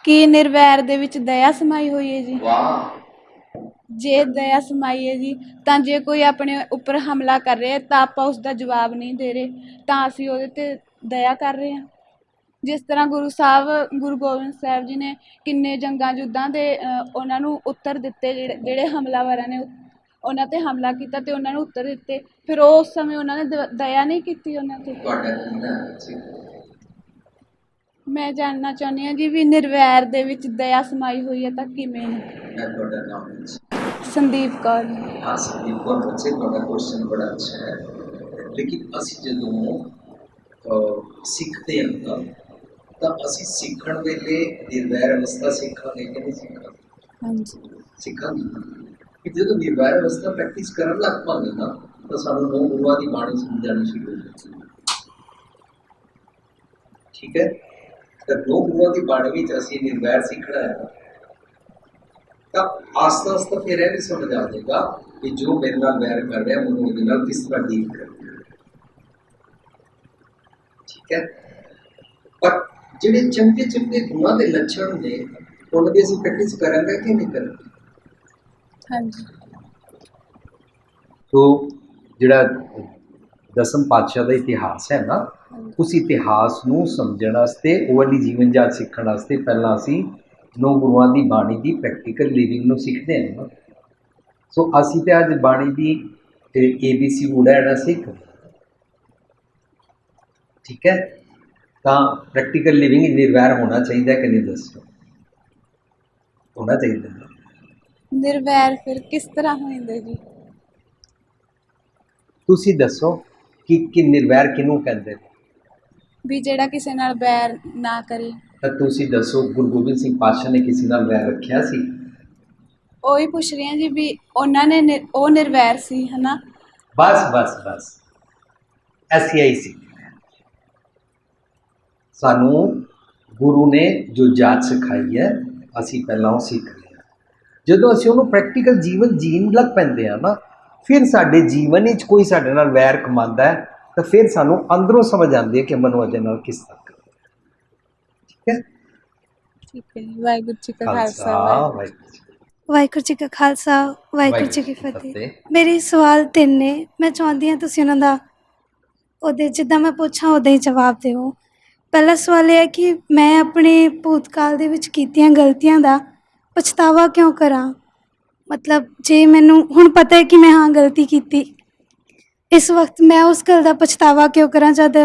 ਕੀ ਨਿਰਵੈਰ ਦੇ ਵਿੱਚ ਦਇਆ ਸਮਾਈ ਹੋਈ ਹੈ ਜੀ? ਵਾਹ। ਜੇ ਦਇਆ ਸਮਾਈ ਹੈ ਜੀ, ਤਾਂ ਜੇ ਕੋਈ ਆਪਣੇ ਉੱਪਰ ਹਮਲਾ ਕਰ ਰਿਹਾ ਤਾਂ ਆਪਾਂ ਉਸ ਦਾ ਜਵਾਬ ਨਹੀਂ ਦੇ ਰਹੇ, ਤਾਂ ਅਸੀਂ ਉਹਦੇ 'ਤੇ ਦਇਆ ਕਰ ਰਹੇ ਹਾਂ। ਜਿਸ ਤਰ੍ਹਾਂ ਗੁਰੂ ਗੋਬਿੰਦ ਸਾਹਿਬ ਜੀ ਨੇ ਕਿੰਨੇ ਜੰਗਾਂ ਯੁੱਧਾਂ ਦੇ ਉਹਨਾਂ ਨੂੰ ਉੱਤਰ ਦਿੱਤੇ, ਜਿਹੜੇ ਹਮਲਾਵਰਾਂ ਨੇ ਉਹਨਾਂ 'ਤੇ ਹਮਲਾ ਕੀਤਾ ਅਤੇ ਉਹਨਾਂ ਨੂੰ ਉੱਤਰ ਦਿੱਤੇ, ਫਿਰ ਉਸ ਸਮੇਂ ਉਹਨਾਂ ਨੇ ਦਇਆ ਨਹੀਂ ਕੀਤੀ ਉਹਨਾਂ 'ਤੇ। ਤੁਹਾਡਾ ਕੀ ਨਾਮ ਸੀ? ਮੈਂ ਜਾਣਨਾ ਚਾਹੁੰਦੀ ਹਾਂ ਜੀ ਵੀ ਨਿਰਵੈਰ ਦੇ ਵਿੱਚ ਦਇਆ ਸਮਾਈ ਹੋਈ ਹੈ ਤਾਂ ਕਿਵੇਂ ਨੇ? ਮੈਂ ਤੁਹਾਡਾ ਨਾਮ ਨਹੀਂ ਸੀ। ਸੰਦੀਪ ਕੌਰ। ਹਾਂ ਸੰਦੀਪ ਕੌਰ, ਬੱਚੇ ਤੁਹਾਡਾ ਕੁਐਸਚਨ ਬੜਾ ਅੱਛਾ ਹੈ, ਲੇਕਿਨ ਅਸੀਂ ਜਦੋਂ ਸਿੱਖਦੇ ਹਾਂ ਤਾਂ ਅਸੀਂ ਸਿੱਖਣ ਵੇਲੇ ਨਿਰਵੈਰ ਅਵਸਥਾ ਸਿੱਖਾਂਗੇ ਕਿ ਨਹੀਂ ਸਿੱਖਾਂਗੇ? ਹਾਂਜੀ। ਸਿੱਖਾਂਗੇ ਕਿ ਜਦੋਂ ਨਿਰਵੈਰ ਅਵਸਥਾ ਪ੍ਰੈਕਟਿਸ ਕਰਨ ਲੱਗ ਪਾਂਗੇ ਨਾ ਤਾਂ ਸਾਨੂੰ ਨੌ ਗੁਰੂਆਂ ਦੀ ਬਾਣੀ ਸਮਝਾਉਣੀ ਸ਼ੁਰੂ ਹੋ ਜਾਂਦੀ। ਠੀਕ ਹੈ, ਤਾਂ ਨੌ ਗੁਰੂਆਂ ਦੀ ਬਾਣੀ ਵਿੱਚ ਅਸੀਂ ਨਿਰਵੈਰ ਸਿੱਖਣਾ ਹੈ ਤਾਂ ਆਸਤਾ ਆਸਤਾ ਫਿਰ ਇਹ ਵੀ ਸਮਝ ਆ ਜਾਏਗਾ ਕਿ ਜੋ ਮੇਰੇ ਨਾਲ ਵੈਰ ਕਰ ਰਿਹਾ ਮੈਨੂੰ ਉਹਦੇ ਨਾਲ ਕਿਸ ਤਰ੍ਹਾਂ ਡੀਲ ਕਰਨਾ। ਠੀਕ ਹੈ, ਪਰ ਜਿਹੜੇ ਚੰਗੇ ਚੰਗੇ ਗੁਣਾਂ ਦੇ ਲੱਛਣ ਨੇ ਉਹਨਾਂ ਦੀ ਅਸੀਂ ਪ੍ਰੈਕਟਿਸ ਕਰਾਂਗੇ ਕਿ ਨਹੀਂ ਕਰਾਂਗੇ? ਹਾਂਜੀ। ਸੋ ਜਿਹੜਾ ਦਸਮ ਪਾਤਸ਼ਾਹ ਦਾ ਇਤਿਹਾਸ ਹੈ ਨਾ, ਉਸ ਇਤਿਹਾਸ ਨੂੰ ਸਮਝਣ ਵਾਸਤੇ, ਉਹ ਵਾਲੀ ਜੀਵਨ ਜਾਚ ਸਿੱਖਣ ਵਾਸਤੇ ਪਹਿਲਾਂ ਅਸੀਂ ਨੌ ਗੁਰੂਆਂ ਦੀ ਬਾਣੀ ਦੀ ਪ੍ਰੈਕਟੀਕਲ ਲਿਵਿੰਗ ਨੂੰ ਸਿੱਖਦੇ ਹਾਂ ਨਾ। ਸੋ ਅਸੀਂ ਤਾਂ ਅੱਜ ਬਾਣੀ ਦੀ ABC ਊੜਾ ਐੜਾ ਸਿੱਖ, ਠੀਕ ਹੈ, ਤਾਂ ਪ੍ਰੈਕਟੀਕਲ ਲਿਵਿੰਗ ਨਿਰਵੈਰ ਹੋਣਾ ਚਾਹੀਦਾ ਕਿ ਨਹੀਂ? ਦੱਸੋ, ਹੋਣਾ ਚਾਹੀਦਾ ਨਾ। ਨਿਰਵੈਰ ਫਿਰ ਕਿਸ ਤਰ੍ਹਾਂ ਹੋ ਜਾਂਦਾ ਜੀ? ਤੁਸੀਂ ਦੱਸੋ ਕਿ ਨਿਰਵੈਰ ਕਿਹਨੂੰ ਕਹਿੰਦੇ ਨੇ? ਵੀ ਜਿਹੜਾ ਕਿਸੇ ਨਾਲ ਵੈਰ ਨਾ ਕਰੇ। ਤਾਂ ਤੁਸੀਂ ਦੱਸੋ, ਗੁਰੂ ਗੋਬਿੰਦ ਸਿੰਘ ਪਾਤਸ਼ਾਹ ਨੇ ਕਿਸੇ ਨਾਲ ਵੈਰ ਰੱਖਿਆ ਸੀ? ਉਹੀ ਪੁੱਛ ਰਹੀ ਹਾਂ ਜੀ ਵੀ ਉਹਨਾਂ ਨੇ ਉਹ ਨਿਰਵੈਰ ਸੀ, ਹੈ ਨਾ? ਬਸ ਐਸੀ ਆਈ ਸੀ। ਸਾਨੂੰ ਗੁਰੂ ਨੇ ਜੋ ਜਾਚ ਸਿਖਾਈ ਹੈ ਅਸੀਂ ਪਹਿਲਾਂ ਉਹ ਸਿੱਖ ਲਿਆ। ਜਦੋਂ ਅਸੀਂ ਉਹਨੂੰ ਪ੍ਰੈਕਟੀਕਲ ਜੀਵਨ ਜੀਣ ਲੱਗ ਪੈਂਦੇ ਹਾਂ ਨਾ, ਫਿਰ ਸਾਡੇ ਜੀਵਨ ਵਿੱਚ ਕੋਈ ਸਾਡੇ ਨਾਲ ਵੈਰ ਕਮਾਉਂਦਾ ਹੈ ਤਾਂ ਫਿਰ ਸਾਨੂੰ ਅੰਦਰੋਂ ਸਮਝ ਆਉਂਦੀ ਹੈ ਕਿ ਮੈਨੂੰ ਉਹਦੇ ਨਾਲ ਕਿਸ ਤਰ੍ਹਾਂ ਕਰਨਾ। ਠੀਕ ਹੈ, ਠੀਕ ਹੈ ਜੀ। ਵਾਹਿਗੁਰੂ ਜੀ ਕਾ ਖਾਲਸਾ ਖਾਲਸਾ। ਵਾਹਿਗੁਰੂ ਜੀ ਕਾ ਖਾਲਸਾ, ਵਾਹਿਗੁਰੂ ਜੀ ਕੀ ਫਤਿਹ। ਮੇਰੇ ਸਵਾਲ 3 ਨੇ, ਮੈਂ ਚਾਹੁੰਦੀ ਹਾਂ ਤੁਸੀਂ ਉਹਨਾਂ ਦਾ ਉਹਦੇ ਜਿੱਦਾਂ ਮੈਂ ਪੁੱਛਾਂ ਉੱਦਾਂ ਹੀ ਜਵਾਬ ਦਿਓ। ਪਹਿਲਾ ਸਵਾਲ ਇਹ ਹੈ ਕਿ ਮੈਂ ਆਪਣੇ ਭੂਤਕਾਲ ਦੇ ਵਿੱਚ ਕੀਤੀਆਂ ਗਲਤੀਆਂ ਦਾ ਪਛਤਾਵਾ ਕਿਉਂ ਕਰਾਂ? ਮਤਲਬ ਜੇ ਮੈਨੂੰ ਹੁਣ ਪਤਾ ਹੈ ਕਿ ਮੈਂ ਗਲਤੀ ਕੀਤੀ, ਇਸ ਵਕਤ ਮੈਂ ਉਸ ਗੱਲ ਦਾ ਪਛਤਾਵਾ ਕਿਉਂ ਕਰਾਂ ਜਦ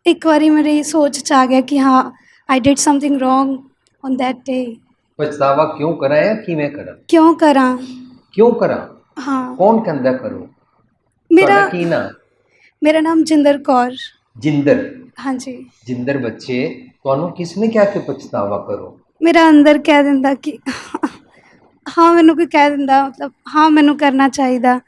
ਇੱਕ ਵਾਰੀ ਮੇਰੀ ਸੋਚ 'ਚ ਆ ਗਿਆ ਕਿ ਹਾਂ I did something wrong on that ਡੇ। ਪਛਤਾਵਾ ਕਿਉਂ ਕਰਾਂ ਜਾਂ ਕਿਵੇਂ ਕਰਾਂ? ਕਿਉਂ ਕਰਾਂ? ਕਿਉਂ ਕਰਾਂ? ਹਾਂ। ਕੌਣ ਕਹਿੰਦਾ ਕਰੋ? ਮੇਰਾ ਕੀ ਨਾਮ? ਮੇਰਾ ਨਾਮ ਜਿੰਦਰ ਕੌਰ। ਜਿੰਦਰ। ਹਾਂਜੀ। ਜਿੰਦਰ ਬੱਚੇ, ਤੁਹਾਨੂੰ ਕਿਸ ਨੇ ਕਿਹਾ ਕਿ ਪਛਤਾਵਾ ਕਰੋ? ਮੇਰਾ ਅੰਦਰ ਕਹਿ ਦਿੰਦਾ ਕਿ ਹਾਂ, ਮੈਨੂੰ ਕੋਈ ਕਹਿ ਦਿੰਦਾ, ਮਤਲਬ ਹਾਂ ਮੈਨੂੰ ਕਰਨਾ ਚਾਹੀਦਾ।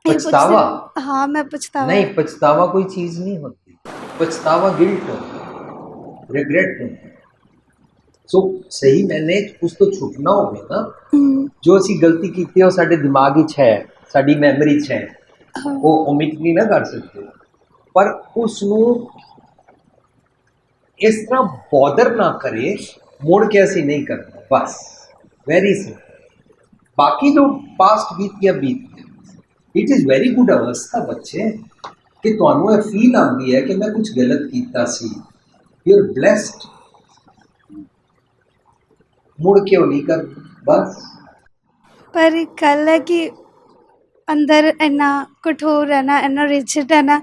ਪਛਤਾਵਾ? ਹਾਂ, ਮੈਂ ਪਛਤਾਵਾ। ਨਹੀਂ, ਪਛਤਾਵਾ ਕੋਈ ਚੀਜ਼ ਨਹੀਂ ਹੁੰਦੀ। ਪਛਤਾਵਾ गिल्ट ਹੁੰਦਾ, ਰਿਗਰੈਟ ਹੁੰਦਾ। ਸੋ ਸਹੀ ਮੈਨੇ ਉਸ ਤੋਂ ਛੁੱਟਣਾ ਹੋਵੇ ਨਾ, ਜੋ ਅਸੀਂ ਗਲਤੀ ਕੀਤੀ ਹੈ ਉਹ ਸਾਡੇ ਦਿਮਾਗ ਵਿੱਚ ਹੈ, ਸਾਡੀ ਮੈਮਰੀ 'ਚ ਹੈ, ਉਹ ਓਮਿਟ ਨਹੀਂ ਨਾ ਕਰ ਸਕਦੇ, ਪਰ ਉਸ ਨੂੰ ਇਸ ਤਰ੍ਹਾਂ ਬੌਦਰ ਨਾ ਕਰੇ, ਮੁੜ ਕੇ ਅਸੀਂ ਨਹੀਂ ਕਰਨਾ, ਬਸ ਵੈਰੀ ਸਿੰਪਲ। ਬਾਕੀ ਜੋ ਪਾਸਟ ਬੀਤ ਗਿਆ ਬੀਤ ਗਿਆ। ਇਟ ਇਜ਼ ਵੈਰੀ ਗੁੱਡ ਅਵਸਥਾ ਬੱਚੇ ਕਿ ਤੁਹਾਨੂੰ ਇਹ ਫੀਲ ਆਉਂਦੀ ਹੈ ਕਿ ਮੈਂ ਕੁਝ ਗਲਤ ਕੀਤਾ ਸੀ, ਯੂ ਆਰ ਬਲੈਸਡ। ਮੁੜ ਕੇ ਉਹ ਨਹੀਂ ਕਰ, ਬਸ। ਪਰ ਇੱਕ ਗੱਲ ਹੈ ਕਿ ਅੰਦਰ ਇੰਨਾ ਕਠੋਰ ਹੈ ਨਾ, ਇੰਨਾ ਰਿਜਿਡ ਹੈ ਨਾ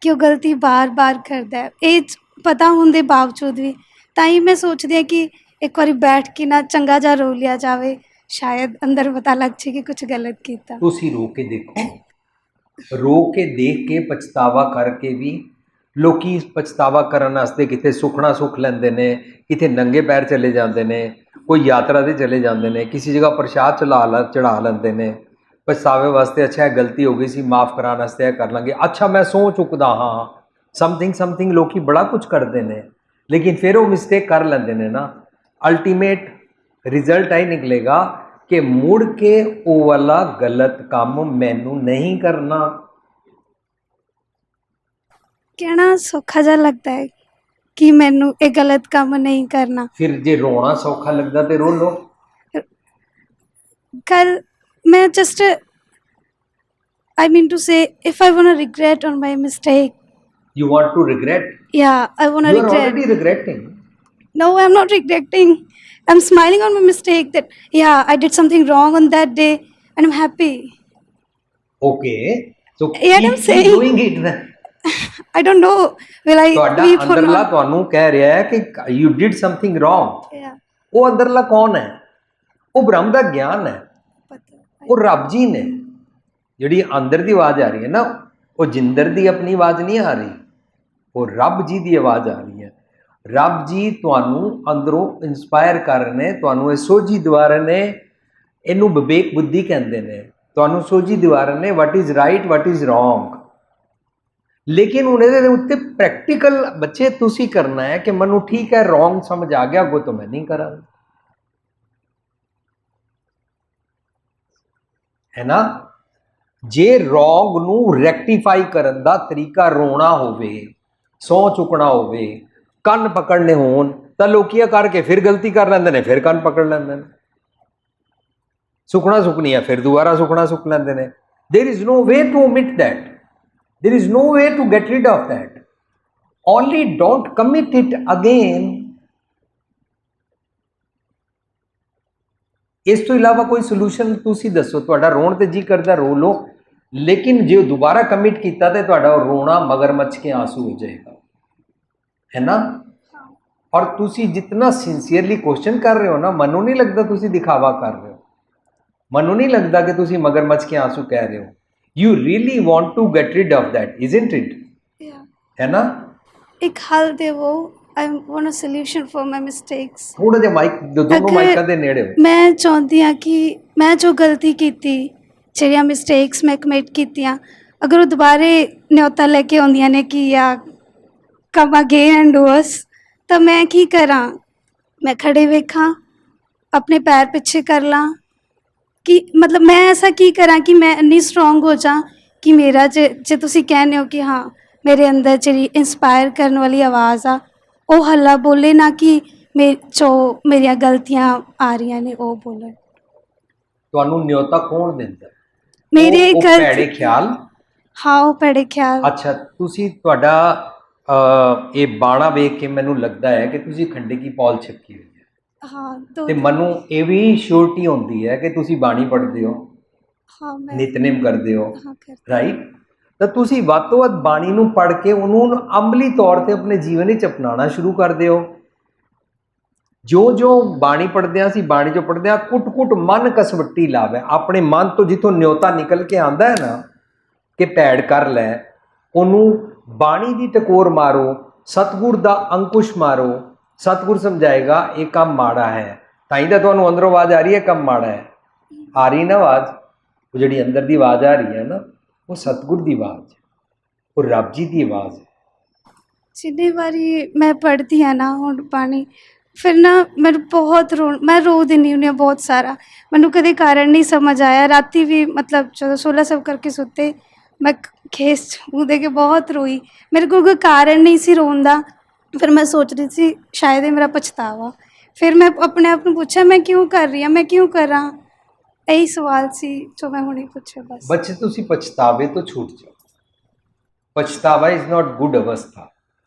ਕਿ ਉਹ ਗਲਤੀ ਬਾਰ-ਬਾਰ ਕਰਦਾ ਹੈ। ਇਹ ਪਤਾ ਹੋਣ ਦੇ ਬਾਵਜੂਦ ਵੀ ਤਾਂ ਹੀ ਮੈਂ ਸੋਚਦੀ ਹਾਂ ਕਿ ਇੱਕ ਵਾਰੀ ਬੈਠ ਕੇ ਨਾ ਚੰਗਾ ਜਿਹਾ ਰੋ ਲਿਆ ਜਾਵੇ, ਸ਼ਾਇਦ ਅੰਦਰ ਪਤਾ ਲੱਗ ਜੇ ਕਿ ਕੁਝ ਗਲਤ ਕੀਤਾ। ਤੁਸੀਂ ਰੋ ਕੇ ਦੇਖੋ, ਰੋ ਕੇ ਦੇਖ ਕੇ ਪਛਤਾਵਾ ਕਰਕੇ ਵੀ ਲੋਕੀ ਪਛਤਾਵਾ ਕਰਨ ਵਾਸਤੇ ਕਿਤੇ ਸੁਖਣਾ ਸੁੱਖ ਲੈਂਦੇ ਨੇ, ਕਿਤੇ ਨੰਗੇ ਪੈਰ ਚਲੇ ਜਾਂਦੇ ਨੇ, ਕੋਈ ਯਾਤਰਾ 'ਤੇ ਚਲੇ ਜਾਂਦੇ ਨੇ, ਕਿਸੇ ਜਗ੍ਹਾ ਪ੍ਰਸ਼ਾਦ ਚੜ੍ਹਾ ਲੈਂਦੇ ਨੇ ਪਛਤਾਵੇ ਵਾਸਤੇ। ਅੱਛਾ ਇਹ ਗਲਤੀ ਹੋ ਗਈ ਸੀ, ਮਾफ़ ਕਰਾਉਣ ਵਾਸਤੇ ਇਹ ਕਰ ਲਾਂਗੇ, ਅੱਛਾ ਮੈਂ ਸਹੁੰ ਚੁੱਕਦਾ ਹਾਂ, ਸਮਥਿੰਗ ਲੋਕੀ ਬੜਾ ਕੁਝ ਕਰਦੇ ਨੇ, ਲੇਕਿਨ ਫਿਰ ਉਹ ਮਿਸਟੇਕ ਕਰ ਲੈਂਦੇ ਨੇ ਨਾ। ਅਲਟੀਮੇਟ ਰਿਜ਼ਲਟ ਇਹ ਨਿਕਲੇਗਾ ਕਿ ਮੁੜ ਕੇ ਉਹ ਵਾਲਾ ਗਲਤ ਕੰਮ ਮੈਨੂੰ ਨਹੀਂ ਕਰਨਾ। ਕਹਿਣਾ ਸੌਖਾ ਜਿਹਾ ਲੱਗਦਾ ਹੈ ਕਿ ਮੈਨੂੰ ਇਹ ਗਲਤ ਕੰਮ ਨਹੀਂ ਕਰਨਾ। ਫਿਰ ਜੇ ਰੋਣਾ ਸੌਖਾ ਲੱਗਦਾ ਤੇ ਰੋ ਲਓ। ਕੱਲ ਮੈਂ just I mean to say, if I want to regret on my mistake, You want to regret? yeah, I want to You are regret. already regretting. No, I'm not regretting. I'm smiling on my mistake that, yeah, I did something wrong on that day and I'm happy. Okay. So Yeah, keep, I'm saying- keep doing it then. I don't know, will I ਤੁਹਾਡਾ weep or ਅੰਦਰਲਾ not? ਤੁਹਾਨੂੰ ਕਹਿ ਰਿਹਾ ਹੈ ਕਿ you did something wrong. Yeah, ਉਹ ਅੰਦਰਲਾ ਕੌਣ ਹੈ? ਉਹ ਬ੍ਰਹਮ ਦਾ ਗਿਆਨ ਹੈ, ਪਤਾ। ਉਹ ਰੱਬ ਜੀ ਨੇ। ਜਿਹੜੀ ਅੰਦਰ ਦੀ ਆਵਾਜ਼ ਆ ਰਹੀ ਹੈ ਨਾ, ਉਹ ਜਿੰਦਰ ਦੀ ਆਪਣੀ ਆਵਾਜ਼ ਨਹੀਂ ਆ ਰਹੀ, ਉਹ ਰੱਬ ਜੀ ਦੀ ਆਵਾਜ਼ ਆ ਰਹੀ ਹੈ। ਰੱਬ ਜੀ ਤੁਹਾਨੂੰ ਅੰਦਰੋਂ ਇਨਸਪਾਇਰ ਕਰ ਰਹੇ ਨੇ, ਤੁਹਾਨੂੰ ਇਹ ਸੋਝੀ ਦਿਵਾ ਰਹੇ ਨੇ। ਇਹਨੂੰ ਵਿਵੇਕ ਬੁੱਧੀ ਕਹਿੰਦੇ ਨੇ। ਤੁਹਾਨੂੰ ਸੋਝੀ ਦਿਵਾ ਰਹੇ ਨੇ what is right, what is wrong. ਲੇਕਿਨ ਹੁਣ ਇਹਦੇ ਉੱਤੇ ਪ੍ਰੈਕਟੀਕਲ ਬੱਚੇ ਤੁਸੀਂ ਕਰਨਾ ਹੈ ਕਿ ਮੈਨੂੰ ਠੀਕ ਹੈ ਰੋਂਗ ਸਮਝ ਆ ਗਿਆ, ਅੱਗੋਂ ਤੋਂ ਮੈਂ ਨਹੀਂ ਕਰਾਂਗਾ, ਹੈ ਨਾ। ਜੇ ਰੋਂਗ ਨੂੰ ਰੈਕਟੀਫਾਈ ਕਰਨ ਦਾ ਤਰੀਕਾ ਰੋਣਾ ਹੋਵੇ, ਸਹੁੰ ਚੁੱਕਣਾ ਹੋਵੇ, ਕੰਨ ਪਕੜਨੇ ਹੋਣ, ਤਾਂ ਲੋਕੀਆਂ ਕਰਕੇ ਫਿਰ ਗਲਤੀ ਕਰ ਲੈਂਦੇ ਨੇ, ਫਿਰ ਕੰਨ ਪਕੜ ਲੈਂਦੇ ਨੇ। ਸੁੱਕਣਾ ਸੁੱਕਣੀ ਹੈ, ਫਿਰ ਦੁਬਾਰਾ ਸੁੱਕਣਾ ਸੁੱਕ ਲੈਂਦੇ ਨੇ। There is no way to omit that. There is no way to get rid of that. Only don't commit it again. ਇਸ ਤੋਂ ਇਲਾਵਾ ਕੋਈ ਸੋਲੂਸ਼ਨ ਤੁਸੀਂ ਦੱਸੋ। ਤੁਹਾਡਾ ਰੋਣ ਤੇ ਜੀ ਕਰਦਾ ਰੋ ਲਓ, ਲੇਕਿਨ ਜੇ ਦੁਬਾਰਾ ਕਮਿਟ ਕੀਤਾ ਤੇ ਤੁਹਾਡਾ ਰੋਣਾ ਮਗਰਮੱਛ ਕੇ ਆंसू ਹੋ ਜਾਏਗਾ, ਹੈ ਨਾ। ਔਰ ਤੁਸੀਂ ਜਿੰਨਾ ਸਿੰਸੀਅਰਲੀ ਕੁਐਸਚਨ ਕਰ ਰਹੇ ਹੋ ਨਾ, ਮੈਨੂੰ ਨਹੀਂ ਲੱਗਦਾ ਤੁਸੀਂ ਦਿਖਾਵਾ ਕਰ ਰਹੇ ਹੋ, ਮੈਨੂੰ ਨਹੀਂ ਲੱਗਦਾ ਕਿ ਤੁਸੀਂ ਮਗਰਮੱਛ ਕੇ ਆंसू ਕਹਿ ਰਹੇ ਹੋ। You really want to get rid of that, isn't it? Yeah. है ना। ਇੱਕ ਹੱਲ ਦੇਵੋ, I want a solution for my mistakes. ਥੋੜਾ ਜਿਹਾ ਮਾਈਕ ਦੋਨੋਂ ਅਗਰ ਮਾਈਕਾਂ ਦੇ ਨੇੜੇ ਹੋ। ਮੈਂ ਚਾਹੁੰਦੀ ਹਾਂ ਕਿ ਮੈਂ ਜੋ ਗਲਤੀ ਕੀਤੀ, ਜਿਹੜੀਆਂ ਮਿਸਟੇਕਸ ਮੈਂ ਕਮਿਟ ਕੀਤੀਆਂ, ਅਗਰ ਉਹ ਦੁਬਾਰੇ ਨਿਉਤਾ ਲੈ ਕੇ ਆਉਂਦੀਆਂ ਨੇ ਕਿ ਆ ਕਮ ਅਗੇਨ ਐਂਡ ਡੂ ਅਸ, ਤਾਂ ਮੈਂ ਕੀ ਕਰਾਂ? ਮੈਂ ਖੜੇ ਵੇਖਾਂ, ਆਪਣੇ ਪੈਰ ਪਿੱਛੇ ਕਰ ਲਾਂ ਕਿ ਮਤਲਬ ਮੈਂ ਐਸਾ ਕੀ ਕਰਾਂ ਕਿ ਮੈਂ ਇੰਨੀ ਸਟਰੋਂਗ ਹੋ ਜਾ ਕਿ ਮੇਰਾ ਜੇ ਤੁਸੀਂ ਕਹਿੰਦੇ ਹੋ ਕਿ ਹਾਂ ਮੇਰੇ ਅੰਦਰ ਜਿਹੜੀ ਇੰਸਪਾਇਰ ਕਰਨ ਵਾਲੀ ਆਵਾਜ਼ ਆ ਉਹ ਹੱਲਾ ਬੋਲੇ, ਨਾ ਕਿ ਜੋ ਮੇਰੀਆਂ ਗਲਤੀਆਂ ਆ ਰਹੀਆਂ ਨੇ ਉਹ ਬੋਲਣ। ਤੁਹਾਨੂੰ ਨਿਯੋਤਾ ਕੌਣ ਦਿੰਦਾ? ਮੇਰੇ ਉਹ ਘਰ ਭੈੜੇ ਖਿਆਲ। ਹਾਂ, ਉਹ ਭੈੜੇ ਖਿਆਲ। ਅੱਛਾ, ਤੁਸੀਂ ਤੁਹਾਡਾ ਇਹ ਬਾਣਾ ਵੇਖ ਕੇ ਮੈਨੂੰ ਲੱਗਦਾ ਹੈ ਕਿ ਤੁਸੀਂ ਖੰਡੇ ਕੀ ਪੌਲ ਛੱਕੀ ਹੋਈ ਹੈ। ਹਾਂ, ਤੇ ਮੈਨੂੰ ਇਹ ਵੀ ਸ਼ੋਰਟੀ ਹੁੰਦੀ ਹੈ ਕਿ ਤੁਸੀਂ ਬਾਣੀ ਪੜ੍ਹਦੇ ਹੋ, ਹਾਂ ਮੈਂ ਨਿਤਨੇਮ ਕਰਦੇ ਹੋ, ਹਾਂ ਕਰ ਰਾਈਟ। ਤਾਂ ਤੁਸੀਂ ਵੱਧ ਤੋਂ ਵੱਧ ਬਾਣੀ ਨੂੰ ਪੜ੍ਹ ਕੇ ਉਹਨੂੰ ਅਮਲੀ ਤੌਰ ਤੇ ਆਪਣੇ ਜੀਵਨ ਵਿੱਚ ਅਪਣਾਉਣਾ ਸ਼ੁਰੂ ਕਰ ਦਿਓ। ਜੋ ਜੋ ਬਾਣੀ ਪੜ੍ਹਦੇ ਹਾਂ ਅਸੀਂ, ਬਾਣੀ ਚੋਂ ਪੜ੍ਹਦੇ ਹਾਂ, ਕੁੱਟ ਕੁੱਟ ਮਨ ਕਸਵੱਟੀ ਲਾਵੇ। ਆਪਣੇ ਮਨ ਤੋਂ ਜਿੱਥੋਂ ਨਿਉਤਾ ਨਿਕਲ ਕੇ ਆਉਂਦਾ ਹੈ ਨਾ ਕਿ ਭੈੜ ਕਰ ਲੈ, ਉਹਨੂੰ ਬਾਣੀ ਦੀ ਟਕੋਰ ਮਾਰੋ, ਸਤਿਗੁਰ ਦਾ ਅੰਕੁਸ਼ ਮਾਰੋ। ਸਤਿਗੁਰ ਸਮਝਾਏਗਾ ਇਹ ਕੰਮ ਮਾੜਾ ਹੈ, ਤਾਂ ਹੀ ਤਾਂ ਤੁਹਾਨੂੰ ਅੰਦਰੋਂ ਆਵਾਜ਼ ਆ ਰਹੀ ਹੈ ਕੰਮ ਮਾੜਾ ਹੈ। ਆ ਰਹੀ ਨਾ ਆਵਾਜ਼, ਉਹ ਜਿਹੜੀ ਅੰਦਰ ਦੀ ਆਵਾਜ਼ ਆ ਰਹੀ ਹੈ ਨਾ, ਉਹ ਸਤਿਗੁਰ ਦੀ ਆਵਾਜ਼ ਹੈ, ਉਹ ਰੱਬ ਜੀ ਦੀ ਆਵਾਜ਼ ਹੈ। ਜਿੰਨੀ ਵਾਰੀ ਮੈਂ ਪੜ੍ਹਦੀ ਹਾਂ ਨਾ ਹੁਣ ਬਾਣੀ, ਫਿਰ ਨਾ ਮੈਨੂੰ ਬਹੁਤ ਮੈਂ ਰੋ ਦਿੰਦੀ ਹੁੰਦੀ ਹਾਂ ਬਹੁਤ ਸਾਰਾ। ਮੈਨੂੰ ਕਦੇ ਕਾਰਨ ਨਹੀਂ ਸਮਝ ਆਇਆ। ਰਾਤੀ ਵੀ ਮਤਲਬ ਜਦੋਂ 16 ਸਭ ਕਰਕੇ ਸੁੱਤੇ, ਮੈਂ ਖੇਸ ਮੂੰਹ ਦੇ ਕੇ ਬਹੁਤ ਰੋਈ। ਮੇਰੇ ਕੋਲ ਕੋਈ ਕਾਰਨ ਨਹੀਂ ਸੀ ਰੋਣ ਦਾ। ਫਿਰ ਮੈਂ ਸੋਚ ਰਹੀ ਸੀ ਸ਼ਾਇਦ ਇਹ ਮੇਰਾ ਪਛਤਾਵਾ। ਫਿਰ ਮੈਂ ਆਪਣੇ ਆਪ ਨੂੰ ਪੁੱਛਿਆ ਮੈਂ ਕਿਉਂ ਕਰ ਰਹੀ ਹਾਂ, ਮੈਂ ਕਿਉਂ ਕਰਾਂ। ਇਹੀ ਸਵਾਲ ਸੀ ਜੋ ਮੈਂ ਹੁਣੇ ਪੁੱਛਿਆ ਬਸ। ਬੱਚੇ ਤੁਸੀਂ ਪਛਤਾਵੇ ਤੋਂ ਛੂਟ ਜਾਓ। ਪਛਤਾਵਾ ਇਜ਼ ਨਾਟ ਗੁੱਡ ਅਵਸਥਾ।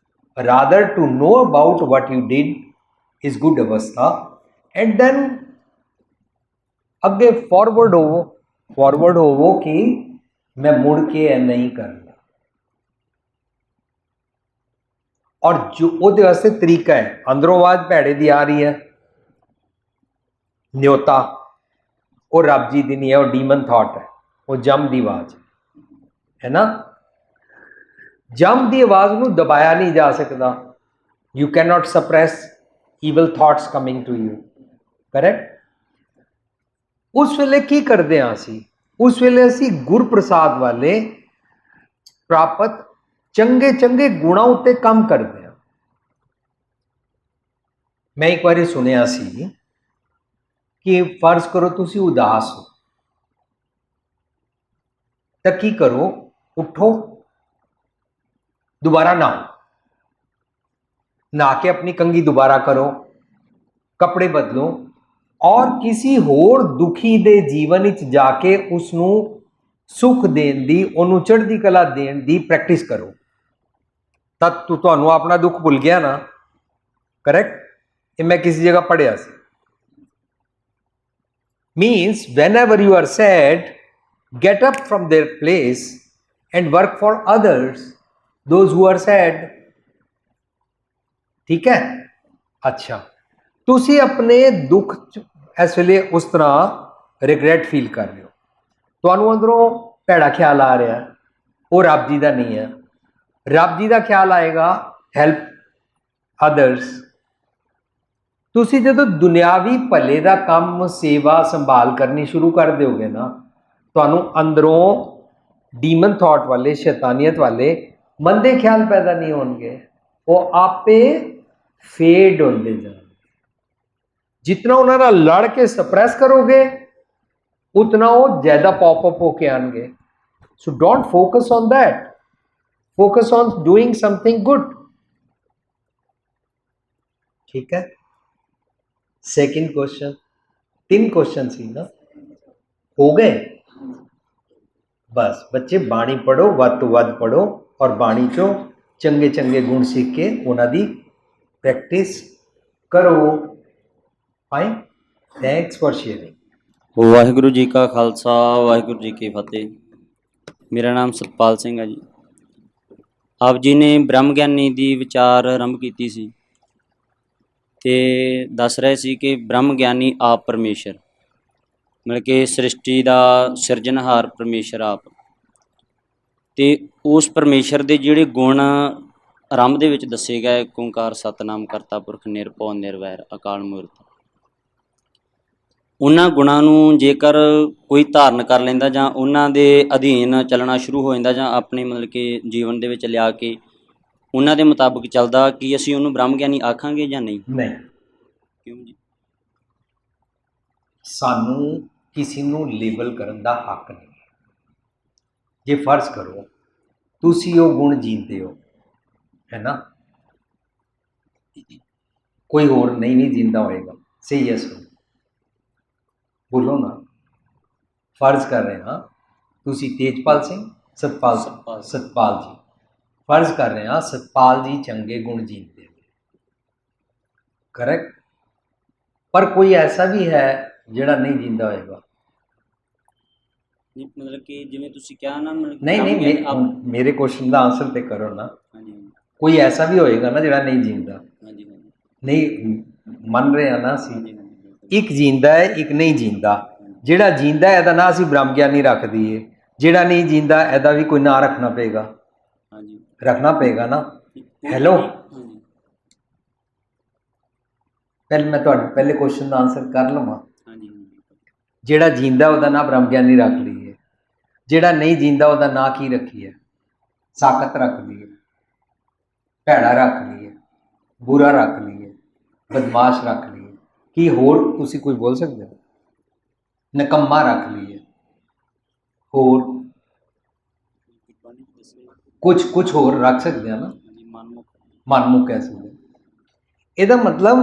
Rather to know about what you did is good ਅਵਸਥਾ, ਐਂਡ ਦੈਨ ਅੱਗੇ ਫਾਰਵਰਡ ਹੋਵੋ ਕਿ ਮੈਂ ਮੁੜ ਕੇ ਇਹ ਨਹੀਂ ਕਰਨਾ। ਔਰ ਜੋ ਉਹਦੇ ਵਾਸਤੇ ਤਰੀਕਾ ਹੈ, ਅੰਦਰੋਂ ਆਵਾਜ਼ ਭੈੜੇ ਦੀ ਆ ਰਹੀ ਹੈ, ਨਿਉਤਾ ਉਹ ਰੱਬ ਜੀ ਦੀ ਨਹੀਂ ਹੈ, ਉਹ ਡੀਮਨ ਥਾਟ ਹੈ, ਉਹ ਜਮ ਦੀ ਆਵਾਜ਼ ਹੈ ਨਾ। ਜਮ ਦੀ ਆਵਾਜ਼ ਨੂੰ ਦਬਾਇਆ ਨਹੀਂ ਜਾ ਸਕਦਾ। You can not suppress evil thoughts coming to you, correct. ਉਸ ਵੇਲੇ ਕੀ ਕਰਦੇ ਹਾਂ ਅਸੀਂ? ਉਸ ਵੇਲੇ ਅਸੀਂ ਗੁਰਪ੍ਰਸਾਦ ਵਾਲੇ ਪ੍ਰਾਪਤ ਚੰਗੇ ਚੰਗੇ ਗੁਣਾਂ ਉੱਤੇ ਕੰਮ ਕਰਦੇ ਹਾਂ। ਮੈਂ ਇੱਕ ਵਾਰੀ ਸੁਣਿਆ ਸੀ ਕਿ ਫਰਜ਼ ਕਰੋ ਤੁਸੀਂ ਉਦਾਸ ਹੋ, ਤਾਂ ਕੀ ਕਰੋ? ਉੱਠੋ, ਦੁਬਾਰਾ ਨਹਾਓ, नहा के अपनी कंघी दोबारा करो, कपड़े बदलो और किसी होर दुखी दे जीवन विच जाके उसनूं सुख देण दी, ਉਹਨੂੰ ਚੜ੍ਹਦੀ ਕਲਾ ਦੇਣ ਦੀ ਪ੍ਰੈਕਟਿਸ ਕਰੋ। ਤਾਂ ਤੁਹਾਨੂੰ ਆਪਣਾ ਦੁੱਖ ਭੁੱਲ ਗਿਆ ਨਾ, ਕਰੈਕਟ? ਇਹ ਮੈਂ ਕਿਸੇ ਜਗ੍ਹਾ ਪੜ੍ਹਿਆ ਸੀ। means whenever you are sad, get up from their place and work for others, those who are sad। ठीक है? अच्छा, ਤੁਸੀਂ ਆਪਣੇ ਦੁੱਖ ਇਸ ਵੇਲੇ ਉਸ ਤਰ੍ਹਾਂ ਰਿਗਰੈਟ ਫੀਲ ਕਰ ਰਹੇ ਹੋ, ਤੁਹਾਨੂੰ ਅੰਦਰੋਂ ਭੈੜਾ ਖਿਆਲ ਆ ਰਿਹਾ, ਉਹ ਰੱਬ ਜੀ ਦਾ ਨਹੀਂ ਹੈ। ਰੱਬ ਜੀ ਦਾ ਖਿਆਲ ਆਏਗਾ ਹੈਲਪ ਅਦਰਸ। ਤੁਸੀਂ ਜਦੋਂ ਦੁਨਿਆਵੀ ਭਲੇ ਦਾ ਕੰਮ, ਸੇਵਾ ਸੰਭਾਲ ਕਰਨੀ ਸ਼ੁਰੂ ਕਰ ਦਿਓਗੇ ਨਾ, ਤੁਹਾਨੂੰ ਅੰਦਰੋਂ ਡੀਮਨ ਥਾਟ ਵਾਲੇ, ਸ਼ੈਤਾਨੀਅਤ ਵਾਲੇ ਮੰਦੇ ਖਿਆਲ ਪੈਦਾ ਨਹੀਂ ਹੋਣਗੇ, ਉਹ ਆਪੇ ਫੇਡ ਹੁੰਦੇ ਜਾਣਗੇ। ਜਿਤਨਾ ਉਹਨਾਂ ਨਾਲ ਲੜ ਕੇ ਸਪਰੈਸ ਕਰੋਗੇ ਉਤਨਾ ਉਹ ਜ਼ਿਆਦਾ ਪੌਪ ਅਪ ਹੋ ਕੇ ਆਣਗੇ। So don't focus on that, focus on doing something good. ਠੀਕ ਹੈ? सेकंड क्वेश्चन, 3 क्वेश्चन सी ना, हो गए? बस बच्चे बाणी पढ़ो, वध तो वध पढ़ो और बाणी चो चंगे चंगे गुण सीख के उन्होंने प्रैक्टिस करो। Fine, thanks for sharing. Waheguru ji का खालसा, वाहिगुरु जी की फतेह। मेरा नाम सतपाल सिंह है जी। आप जी ने ब्रह्म ਗਿਆਨੀ ਦੀ ਵਿਚਾਰ ਆਰੰਭ ਕੀਤੀ ਸੀ ਤੇ ਦੱਸ ਰਹੇ ਸੀ ਕਿ ਬ੍ਰਹਮ ਗਿਆਨੀ ਆਪ ਪਰਮੇਸ਼ਰ, ਮਤਲਬ ਕਿ ਸ੍ਰਿਸ਼ਟੀ ਦਾ ਸਿਰਜਣਹਾਰ ਪਰਮੇਸ਼ਰ ਆਪ, ਤੇ ਉਸ ਪਰਮੇਸ਼ਰ ਦੇ ਜਿਹੜੇ ਗੁਣ ਆਰੰਭ ਦੇ ਵਿੱਚ ਦੱਸੇ ਗਏ, ਓਂਕਾਰ ਸਤਿਨਾਮ ਕਰਤਾ ਪੁਰਖ ਨਿਰਭਉ ਨਿਰਵੈਰ ਅਕਾਲ ਮੂਰਤ, ਉਹਨਾਂ ਗੁਣਾਂ ਨੂੰ ਜੇਕਰ ਕੋਈ ਧਾਰਨ ਕਰ ਲੈਂਦਾ ਜਾਂ ਉਹਨਾਂ ਦੇ ਅਧੀਨ ਚੱਲਣਾ ਸ਼ੁਰੂ ਹੋ ਜਾਂਦਾ ਜਾਂ ਆਪਣੇ ਮਤਲਬ ਕਿ ਜੀਵਨ ਦੇ ਵਿੱਚ ਲਿਆ ਕੇ ਉਹਨਾਂ ਦੇ ਮੁਤਾਬਕ ਚੱਲਦਾ, ਕੀ ਅਸੀਂ ਉਹਨੂੰ ਬ੍ਰਹਮ ਗਿਆਨੀ ਆਖਾਂਗੇ ਜਾਂ ਨਹੀਂ? ਨਹੀਂ। ਕਿਉਂ ਜੀ? ਸਾਨੂੰ ਕਿਸੇ ਨੂੰ ਲੇਬਲ ਕਰਨ ਦਾ ਹੱਕ ਨਹੀਂ। ਜੇ ਫਰਜ਼ ਕਰੋ ਤੁਸੀਂ ਉਹ ਗੁਣ ਜੀਂਦੇ ਹੋ, ਹੈ ਨਾ, ਕੋਈ ਹੋਰ ਨਹੀਂ ਵੀ ਜਿੰਦਾ ਹੋਏਗਾ, ਸੇ ਯੈਸ ਬੋਲੋ ਨਾ। ਫਰਜ਼ ਕਰ ਰਹੇ ਹਾਂ ਤੁਸੀਂ ਤੇਜਪਾਲ ਸਿੰਘ, ਸਤਪਾਲ ਜੀ, फर्ज कर रहे हैं सतपाल जी चंगे गुण जीते, करेक्ट? पर कोई ऐसा भी है ਜਿਹੜਾ नहीं जींदा होएगा? मतलब कि जिवें तुसीं कहा ना, मतलब नहीं, मेरे क्वेश्चन का आंसर ते करो ना। कोई ऐसा भी होएगा ना ਜਿਹੜਾ नहीं जींदा? नहीं मन रहे हैं ना ਅਸੀਂ, ਇੱਕ जींदा है एक नहीं जींदा। ਜਿਹੜਾ जींदा ਇਹਦਾ ਨਾਂ ਅਸੀਂ ਬ੍ਰਹਮ ਗਿਆਨੀ ਰੱਖ ਦਈਏ, ਜਿਹੜਾ नहीं जींदा ਇਹਦਾ ਵੀ ਕੋਈ ਨਾਂ ਰੱਖਣਾ ਪਏਗਾ। रखना पेगा ना। हेलो, पहले मैं पहले क्वेश्चन का आंसर कर लवां। जेड़ा जींदा ਉਹਦਾ ਨਾਂ ब्रह्म ज्ञानी रख लीए, जेड़ा नहीं जींदा ਉਹਦਾ ਨਾਂ की रखीए? साकत रख लीए, भैड़ा रख लीए, बुरा रख लीए, बदमाश रख लीए, की होर तुसी कोई बोल सकते हो? नकम्मा रख लीए, होर कुछ होर रख सकते हैं ना, मनमुख कह सकते। ਇਹਦਾ ਮਤਲਬ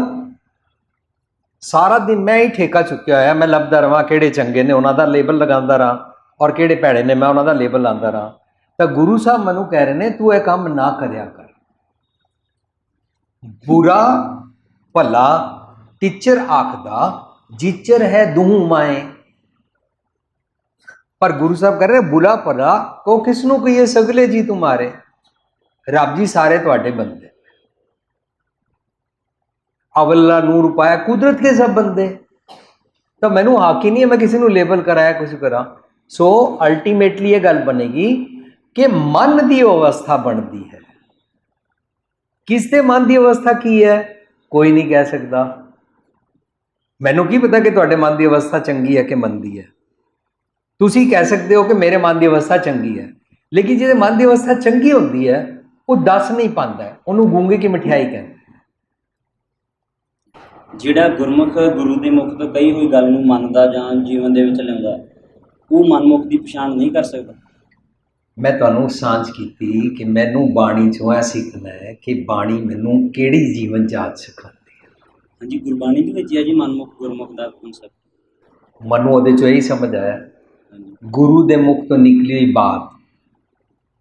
ਸਾਰਾ ਦਿਨ ਮੈਂ ਹੀ ਠੇਕਾ ਚੁੱਕਿਆ ਹੋਇਆ, ਮੈਂ ਲੱਭਦਾ ਰਵਾਂ ਕਿਹੜੇ ਚੰਗੇ ਨੇ ਉਹਨਾਂ ਦਾ ਲੇਬਲ ਲਗਾਉਂਦਾ ਰਹਾਂ ਔਰ ਕਿਹੜੇ ਭੈੜੇ ਨੇ ਮੈਂ ਉਹਨਾਂ ਦਾ ਲੇਬਲ ਲਾਉਂਦਾ ਰਹਾਂ। ਤਾਂ ਗੁਰੂ ਸਾਹਿਬ ਮੈਨੂੰ ਕਹਿ ਰਹੇ ਨੇ ਤੂੰ ਇਹ ਕੰਮ ਨਾ ਕਰਿਆ ਕਰ। ਬੁਰਾ ਭਲਾ ਟੀਚਰ ਆਖਦਾ ਜਿਚਰ ਹੈ ਦੂਹ ਮਾਏ, पर गुरु साहब कह रहे बुला भला को किसनों कहिए सगले जी तुम्हारे, रब जी सारे तुहाडे बंदे, अवला नूर पाया कुदरत के सब बंदे। तो मैनू हक ही नहीं है मैं किसी को लेबल कराया कुछ करा। सो अल्टीमेटली ये गल बनेगी कि मन की अवस्था बनती है। किसते मन की अवस्था की है कोई नहीं कह सकता। मैनू की पता कि तुहाडे मन की अवस्था चंगी है कि मंदी है। तुसी कह सकते हो कि मेरे मन की अवस्था चंगी है, लेकिन जिहदे मन की अवस्था चंगी होती है वो दस नहीं पाता, उन्होंने गूंगे की मिठाई कहते। ਜਿਹੜਾ ਗੁਰਮੁਖ ਗੁਰੂ ਦੇ ਮੁਖ ਤੋਂ ਕਹੀ ਹੋਈ ਗੱਲ ਨੂੰ ਮੰਨਦਾ ਜਾਂ ਜੀਵਨ ਦੇ ਵਿੱਚ ਲਿਆਉਂਦਾ, ਉਹ ਮਨਮੁਖ ਦੀ ਪਛਾਣ ਨਹੀਂ ਕਰ ਸਕਦਾ। मैं ਤੁਹਾਨੂੰ ਸਾਂਝ ਕੀਤੀ ਕਿ ਮੈਨੂੰ ਬਾਣੀ ਚੋਂ ਇਹ ਸਿੱਖਣਾ ਹੈ ਕਿ ਬਾਣੀ ਮੈਨੂੰ ਕਿਹੜੀ ਜੀਵਨ ਜਾਚ ਸਿਖਾਉਂਦੀ ਹੈ। ਹਾਂਜੀ, ਗੁਰਬਾਣੀ ਦੇ ਵਿੱਚ ਹੀ ਹੈ ਜੀ ਮਨਮੁਖ ਗੁਰਮੁਖ ਦਾ ਕਨਸੈਪਟ। ਮੈਨੂੰ ਉਹਦੇ ਚੋਂ ਇਹੀ ਸਮਝ ਆਇਆ, ਹਾਂਜੀ ਗੁਰੂ ਦੇ ਮੁਖ ਤੋਂ ਨਿਕਲੀ ਹੋਈ ਬਾਤ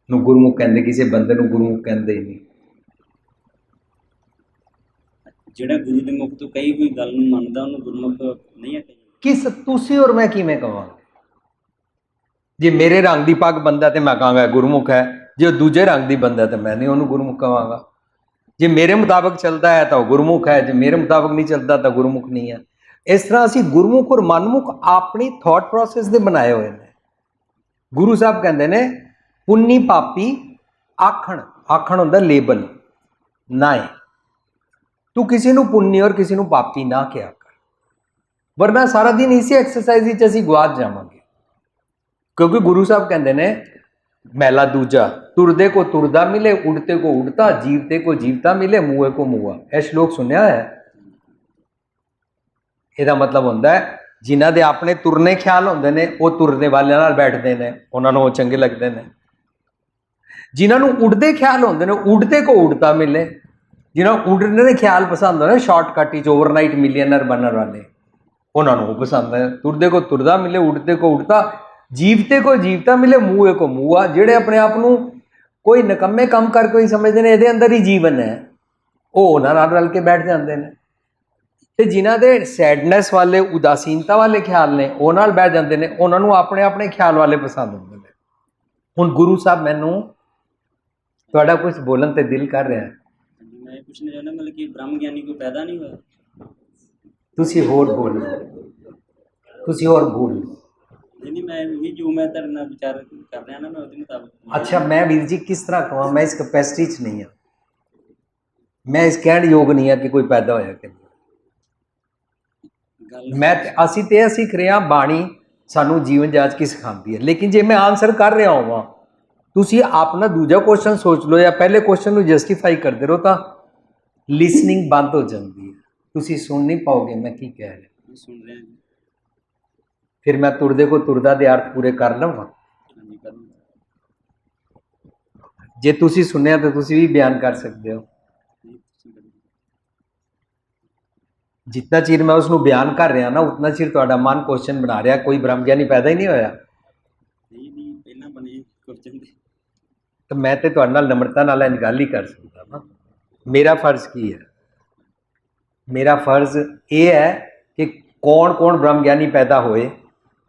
ਨੂੰ ਗੁਰਮੁਖ ਕਹਿੰਦੇ, ਕਿਸੇ ਬੰਦੇ ਨੂੰ ਗੁਰਮੁਖ ਕਹਿੰਦੇ ਹੀ ਨਹੀਂ। ਜਿਹੜਾ ਗੁਰੂ ਦੇ ਮੁਖ ਤੋਂ ਕਈ ਕੋਈ ਗੱਲ ਨੂੰ ਮੰਨਦਾ ਉਹਨੂੰ ਗੁਰਮੁਖ ਨਹੀਂ ਆਖਿਆ ਜਾਂਦਾ। ਕਿਸ ਤੁਸੀਂ ਔਰ ਮੈਂ ਕਿਵੇਂ ਕਵਾਂਗੇ? ਜੇ ਮੇਰੇ ਰੰਗ ਦੀ ਪੱਗ ਬੰਦਾ ਤੇ ਮੈਂ ਕਹਾਂਗਾ ਗੁਰਮੁਖ ਹੈ, ਜੇ ਉਹ ਦੂਜੇ ਰੰਗ ਦੀ ਬੰਦਾ ਤੇ ਮੈਂ ਨਹੀਂ ਉਹਨੂੰ ਗੁਰਮੁਖ ਕਹਾਂਗਾ। ਜੇ ਮੇਰੇ ਮੁਤਾਬਕ ਚੱਲਦਾ ਹੈ ਤਾਂ ਉਹ ਗੁਰਮੁਖ ਹੈ, ਜੇ ਮੇਰੇ ਮੁਤਾਬਕ ਨਹੀਂ ਚੱਲਦਾ ਤਾਂ ਗੁਰਮੁਖ ਨਹੀਂ ਹੈ। ਇਸ ਤਰ੍ਹਾਂ ਅਸੀਂ ਗੁਰਮੁਖ ਔਰ ਮਨਮੁਖ ਆਪਣੀ ਥਾਟ ਪ੍ਰੋਸੈਸ ਦੇ ਬਣਾਏ ਹੋਏ ਨੇ। ਗੁਰੂ ਸਾਹਿਬ ਕਹਿੰਦੇ ਨੇ ਪੁੰਨੀ ਪਾਪੀ ਆਖਣ, ਆਖਣ ਹੁੰਦਾ ਲੇਬਲ ਨਾ ਹੈ। ਤੂੰ ਕਿਸੇ ਨੂੰ ਪੁੰਨੀ ਔਰ ਕਿਸੇ ਨੂੰ ਪਾਪੀ ਨਾ ਕਿਹਾ ਕਰ, ਵਰਨਾ ਸਾਰਾ ਦਿਨ ਇਸੇ ਐਕਸਰਸਾਈਜ਼ ਵਿੱਚ ਅਸੀਂ ਗਵਾਚ ਜਾਵਾਂਗੇ। ਕਿਉਂਕਿ ਗੁਰੂ ਸਾਹਿਬ ਕਹਿੰਦੇ ਨੇ ਮਹਿਲਾ ਦੂਜਾ, ਤੁਰਦੇ ਕੋ ਤੁਰਦਾ ਮਿਲੇ, ਉੜਤੇ ਕੋ ਉੜਤਾ, ਜੀਵਤੇ ਕੋ ਜੀਵਤਾ ਮਿਲੇ, ਮੂਏ ਕੋ ਮੂਆ। ਇਹ ਸ਼ਲੋਕ ਸੁਣਿਆ ਹੈ? ਇਹਦਾ ਮਤਲਬ ਹੁੰਦਾ ਹੈ ਜਿਨ੍ਹਾਂ ਦੇ ਆਪਣੇ ਤੁਰਨੇ ਖਿਆਲ ਹੁੰਦੇ ਨੇ ਉਹ ਤੁਰਨੇ ਵਾਲਿਆਂ ਨਾਲ ਬੈਠਦੇ ਨੇ, ਉਹਨਾਂ ਨੂੰ ਉਹ ਚੰਗੇ ਲੱਗਦੇ ਨੇ। ਜਿਨ੍ਹਾਂ ਨੂੰ ਉੜਦੇ ਖਿਆਲ ਹੁੰਦੇ ਨੇ, ਉੜਤੇ ਕੋ ਉੜਤਾ ਮਿਲੇ, ਜਿਨ੍ਹਾਂ ਨੂੰ ਉੜਨੇ ਦੇ ਖਿਆਲ ਪਸੰਦ ਹੁੰਦੇ ਨੇ, ਸ਼ਾਰਟਕਟ ਵਿੱਚ ਓਵਰਨਾਈਟ ਮਿਲੀਅਨਰ ਬਣਨ ਵਾਲੇ, ਉਹਨਾਂ ਨੂੰ ਉਹ ਪਸੰਦ ਹੈ। ਤੁਰਦੇ ਕੋ ਤੁਰਦਾ ਮਿਲੇ, ਉੜਤੇ ਕੋ ਉੜਤਾ, ਜੀਵਤੇ ਕੋ ਜੀਵਤਾ ਮਿਲੇ, ਮੂਏ ਕੋ ਮੂਆ। ਜਿਹੜੇ ਆਪਣੇ ਆਪ ਨੂੰ ਕੋਈ ਨਿਕੰਮੇ ਕੰਮ ਕਰ ਕੋਈ ਸਮਝਦੇ ਨੇ ਇਹਦੇ ਅੰਦਰ ਹੀ ਜੀਵਨ ਹੈ, ਉਹ ਉਹਨਾਂ ਨਾਲ ਰਲ ਕੇ ਬੈਠ ਜਾਂਦੇ ਨੇ। ਤੇ ਜਿਨ੍ਹਾਂ ਦੇ ਸੈਡਨੈਸ ਵਾਲੇ, ਉਦਾਸੀਨਤਾ ਵਾਲੇ ਖਿਆਲ ਨੇ, ਉਹ ਨਾਲ ਬੈਠ ਜਾਂਦੇ ਨੇ। ਉਹਨਾਂ ਨੂੰ ਆਪਣੇ ਆਪਣੇ ਖਿਆਲ ਵਾਲੇ ਪਸੰਦ ਹੁੰਦੇ ਨੇ। ਹੁਣ ਗੁਰੂ ਸਾਹਿਬ, ਮੈਨੂੰ ਤੁਹਾਡਾ ਕੁਝ ਬੋਲਣ ਤੇ ਦਿਲ ਕਰ ਰਿਹਾ ਹੈ। ਮੈਂ ਇਹ ਪੁੱਛਣਾ ਚਾਹੁੰਦਾ ਮਤਲਬ ਕਿ ਬ੍ਰਹਮ ਗਿਆਨੀ ਕੋਈ ਪੈਦਾ ਨਹੀਂ ਹੋਇਆ? ਤੁਸੀਂ ਹੋਰ ਬੋਲੋ, ਤੁਸੀਂ ਹੋਰ ਬੋਲੋ। ਨਹੀਂ, ਮੈਂ ਉਹੀ ਜੋ ਮੈਂ ਤੁਹਾਡੇ ਨਾਲ ਵਿਚਾਰ ਕਰ ਰਿਹਾ ਨਾ, ਮੈਂ ਉਹਦੇ ਮੁਤਾਬਕ। ਅੱਛਾ, ਮੈਂ ਵੀਰ ਜੀ ਕਿਸ ਤਰ੍ਹਾਂ ਕਹਾਂ? ਮੈਂ ਇਸ ਕੈਪੈਸਿਟੀ 'ਚ ਨਹੀਂ ਹਾਂ, ਮੈਂ ਇਸ ਕਹਿਣ ਯੋਗ ਨਹੀਂ ਹਾਂ ਕਿ ਕੋਈ ਪੈਦਾ ਹੋਇਆ ਕਿ ਨਹੀਂ। ਅਸੀਂ ਤੇ ਇਹ ਸਿੱਖ ਰਹੇ ਹਾਂ, ਬਾਣੀ ਸਾਨੂੰ ਜੀਵਨ ਜਾਚ ਕੀ ਸਿਖਾਉਂਦੀ ਹੈ। ਲੇਕਿਨ ਜੇ ਮੈਂ ਆਨਸਰ ਕਰ ਰਿਹਾ ਹੋਵਾਂ, ਤੁਸੀਂ ਆਪਣਾ ਦੂਜਾ ਕੁਐਸਚਨ ਸੋਚ ਲਓ ਜਾਂ ਪਹਿਲੇ ਕੁਐਸਚਨ ਨੂੰ ਜਸਟੀਫਾਈ ਕਰਦੇ ਰਹੋ, ਤਾਂ ਲਿਸਨਿੰਗ ਬੰਦ ਹੋ ਜਾਂਦੀ ਹੈ। ਤੁਸੀਂ ਸੁਣ ਨਹੀਂ ਪਾਓਗੇ ਮੈਂ ਕੀ ਕਹਿ ਰਿਹਾ। ਸੁਣ ਰਿਹਾ ਜੀ। ਫਿਰ ਮੈਂ ਤੁਰਦੇ ਕੋ ਤੁਰਦਾ ਦੇ ਅਰਥ ਪੂਰੇ ਕਰ ਲਵਾਂ? ਹਾਂਜੀ, ਕਰ ਲਓ। ਜੇ ਤੁਸੀਂ ਸੁਣਿਆ ਤਾਂ ਤੁਸੀਂ ਵੀ ਬਿਆਨ ਕਰ ਸਕਦੇ ਹੋ। जितना चिर मैं उसनों बयान कर रहा ना, उतना चिर ਤੁਹਾਡਾ ਮਨ क्वेश्चन बना रहा, कोई ब्रह्म ज्ञानी पैदा ही नहीं होया। नहीं पहला बने क्वेश्चन तो मैं तो ਤੁਹਾਡੇ ਨਾਲ नम्रता नाल ਇਹ ਗੱਲ ही कर सकता ना। मेरा फर्ज की है? मेरा फर्ज ये है कि कौन कौन ब्रह्म ज्ञानी पैदा होए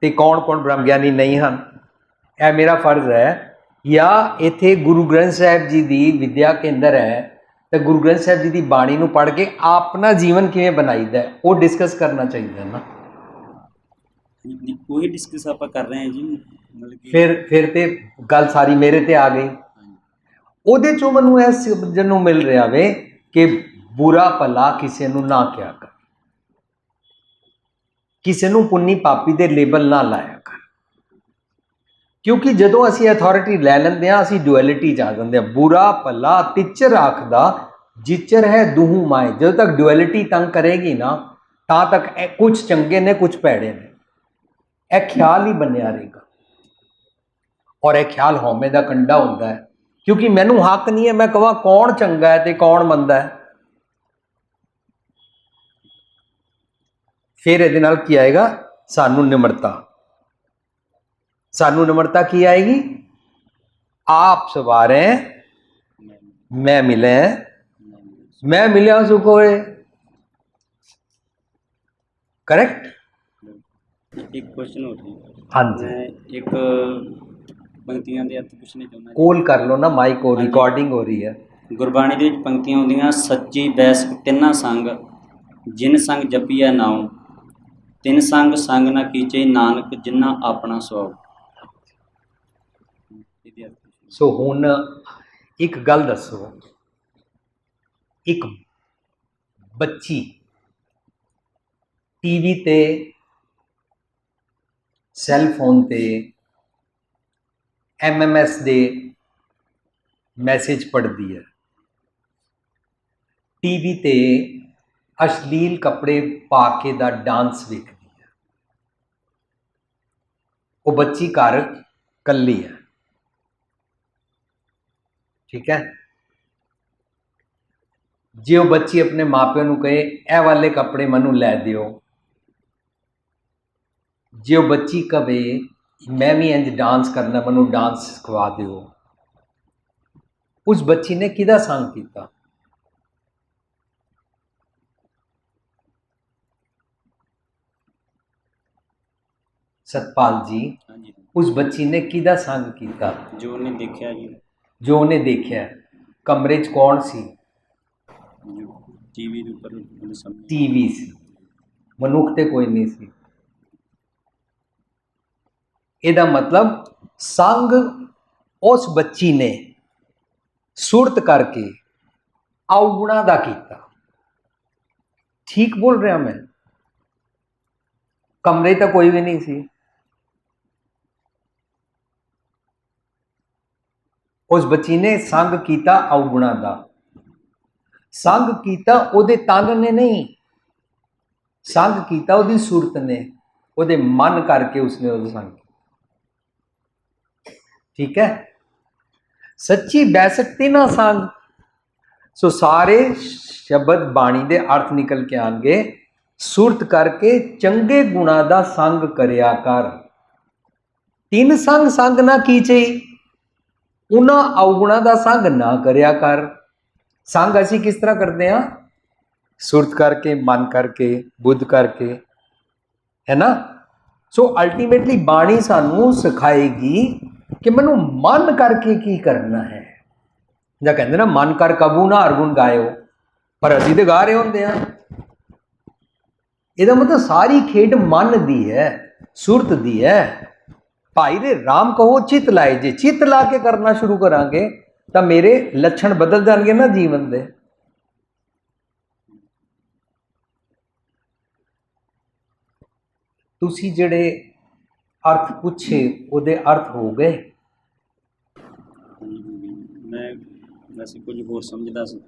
ते कौन कौन ब्रह्म ज्ञानी नहीं हैं, यह मेरा फर्ज है। या इत्थे गुरु ग्रंथ साहिब जी की विद्या केंद्र है, तो गुरु ग्रंथ साहिब जी की बाणी को पढ़ के अपना जीवन किवें बनाईदा है वो डिस्कस करना चाहिए ना। कोई डिस्कस आप कर रहे हैं जी, मतलब फिर तो गल सारी मेरे ते आ गई। ਉਹਦੇ ਚੋਂ ਮੈਨੂੰ ਇਹ ਸਮਝਣ ਨੂੰ ਮਿਲ ਰਿਹਾ ਵੇ ਕਿ ਬੁਰਾ ਭਲਾ ਕਿਸੇ ਨੂੰ ਨਾ ਕਿਹਾ ਕਰ, ਕਿਸੇ ਨੂੰ ਪੁੰਨੀ ਪਾਪੀ ਦੇ ਲੇਬਲ ਨਾ ਲਾਇਆ ਕਰ। ਕਿਉਂਕਿ ਜਦੋਂ ਅਸੀਂ ਅਥਾਰਟੀ ਲੈ ਲੈਂਦੇ ਹਾਂ, ਅਸੀਂ ਡੁਅਲਿਟੀ 'ਚ ਆ ਜਾਂਦੇ ਹਾਂ। ਬੁਰਾ ਭਲਾ ਤਿੱਚਰ ਆਖਦਾ ਜਿਚਰ ਹੈ ਦੂਹੂ ਮਾਏ। ਜਦੋਂ ਤੱਕ ਡੁਅਲਿਟੀ ਤੰਗ ਕਰੇਗੀ ਨਾ, ਤਾਂ ਤੱਕ ਇਹ ਕੁਝ ਚੰਗੇ ਨੇ ਕੁਝ ਭੈੜੇ ਨੇ, ਇਹ ਖਿਆਲ ਹੀ ਬਣਿਆ ਰਹੇਗਾ। ਔਰ ਇਹ ਖਿਆਲ ਹਉਮੈ ਦਾ ਕੰਡਾ ਹੁੰਦਾ ਹੈ, क्योंकि मैनू हक नहीं है मैं कहां कौन चंगा है तो कौन मंदा है। फिर ये की आएगा सानू निमरता। सानू निमरता की आएगी? आप सवारे मैं मिले, मैं मिलिया सुख होए। करेक्ट? एक क्वेश्चन हो रही है। हाँ जी, एक पंक्तियां दे अर्थ पुछने चाਹੁੰਦਾ। कोल कर लो ना, माइक हो रिकॉर्डिंग हो रही है। ਗੁਰਬਾਣੀ ਦੇ ਵਿੱਚ ਪੰਕਤੀਆਂ ਹੁੰਦੀਆਂ, ਸੱਚੀ ਬੈਸਕ ਤਿੰਨਾ ਸੰਗ ਜਿਨ ਸੰਗ ਜਪੀਐ ਨਾਉ, ਤਿੰਨ ਸੰਗ ਸੰਗ ਨਾ ਕੀਚੇ ਨਾਨਕ ਜਿਨ੍ਹਾਂ ਆਪਣਾ ਸੁਆਉ। सो हुण एक गल दसो, एक बच्ची टीवी ते सैल फोन ते MMS दे मैसेज पढ़ती है, टीवी ते अश्लील कपड़े पा के दा डांस देखती है। वो बच्ची घर कल्ली है, ठीक है। जे वो बच्ची अपने मापिओ नूं कहे ए वाले कपड़े मैनू लै दिओ, जे वो बच्ची कहे मैं भी इंज डांस करना मैनू डांस सिखवा दिओ, उस बच्ची ने किहदा संग कीता? सतपाल जी, ਹਾਂਜੀ उस बच्ची ने किहदा संग कीता? ਜੋ ਉਹਨੇ ਦੇਖਿਆ ਜੀ, जो उन्हें देखा। कमरे च कौन सी? ਜੋ ਟੀਵੀ ਦੇ ਉੱਪਰ ਉਹਨੇ ਸਾਹਮਣੇ टीवी सी, मनुख ते कोई नहीं सी। ਇਹਦਾ मतलब संग उस बच्ची ने सुरत करके अवगुणा दा कीता। ठीक बोल रहा मैं? कमरे तो कोई भी नहीं सी, उस बच्ची ने संग कीता अवगुणा दा। संग कीता ओदे तन ने नहीं, संग कीता ओदी सूरत ने, ओदे मन करके उसने ओदे संग किया। ठीक है। सच्ची बह सकती ना संग। सो सारे शब्द बाणी दे अर्थ निकल के आएंगे। सुरत करके चंगे गुणा दा संग करया कर। तीन संग संग ना कीचे, उन्हां अवगुणा दा संग ना करया कर। संग असी किस तरह करते हैं? सुरत करके, मन करके, बुद्ध करके, है ना। सो अल्टीमेटली बाणी सानू सिखाएगी कि मैनू मन करके की करना है। ਜਾਂ ਕਹਿੰਦੇ ਨਾ ਮਨ ਕਰ ਕਬੂ ਨਾ ਹਰਗੁਣ ਗਾਇਓ, ਪਰ ਅਸੀਂ ਤੇ ਗਾ ਰਹੇ ਹੁੰਦੇ ਆ। ਇਹਦਾ ਮਤਲਬ ਸਾਰੀ ਖੇਡ ਮਨ ਦੀ ਹੈ, ਸੁਰਤ ਦੀ ਹੈ। ਭਾਈ ਰੇ ਰਾਮ ਕਹੋ ਚਿੱਤ ਲਾਏ, ਜੇ ਚਿੱਤ ਲਾ ਕੇ ਕਰਨਾ ਸ਼ੁਰੂ ਕਰਾਂਗੇ ਤਾਂ ਮੇਰੇ ਲੱਛਣ ਬਦਲ ਜਾਣਗੇ ਨਾ ਜੀਵਨ ਦੇ। ਤੁਸੀਂ ਜਿਹੜੇ ਅਰਥ ਪੁੱਛੇ ਉਹਦੇ ਅਰਥ ਹੋ ਗਏ? ਮੈਂ ਵੈਸੇ ਕੁਝ ਹੋਰ ਸਮਝਦਾ ਸੀ।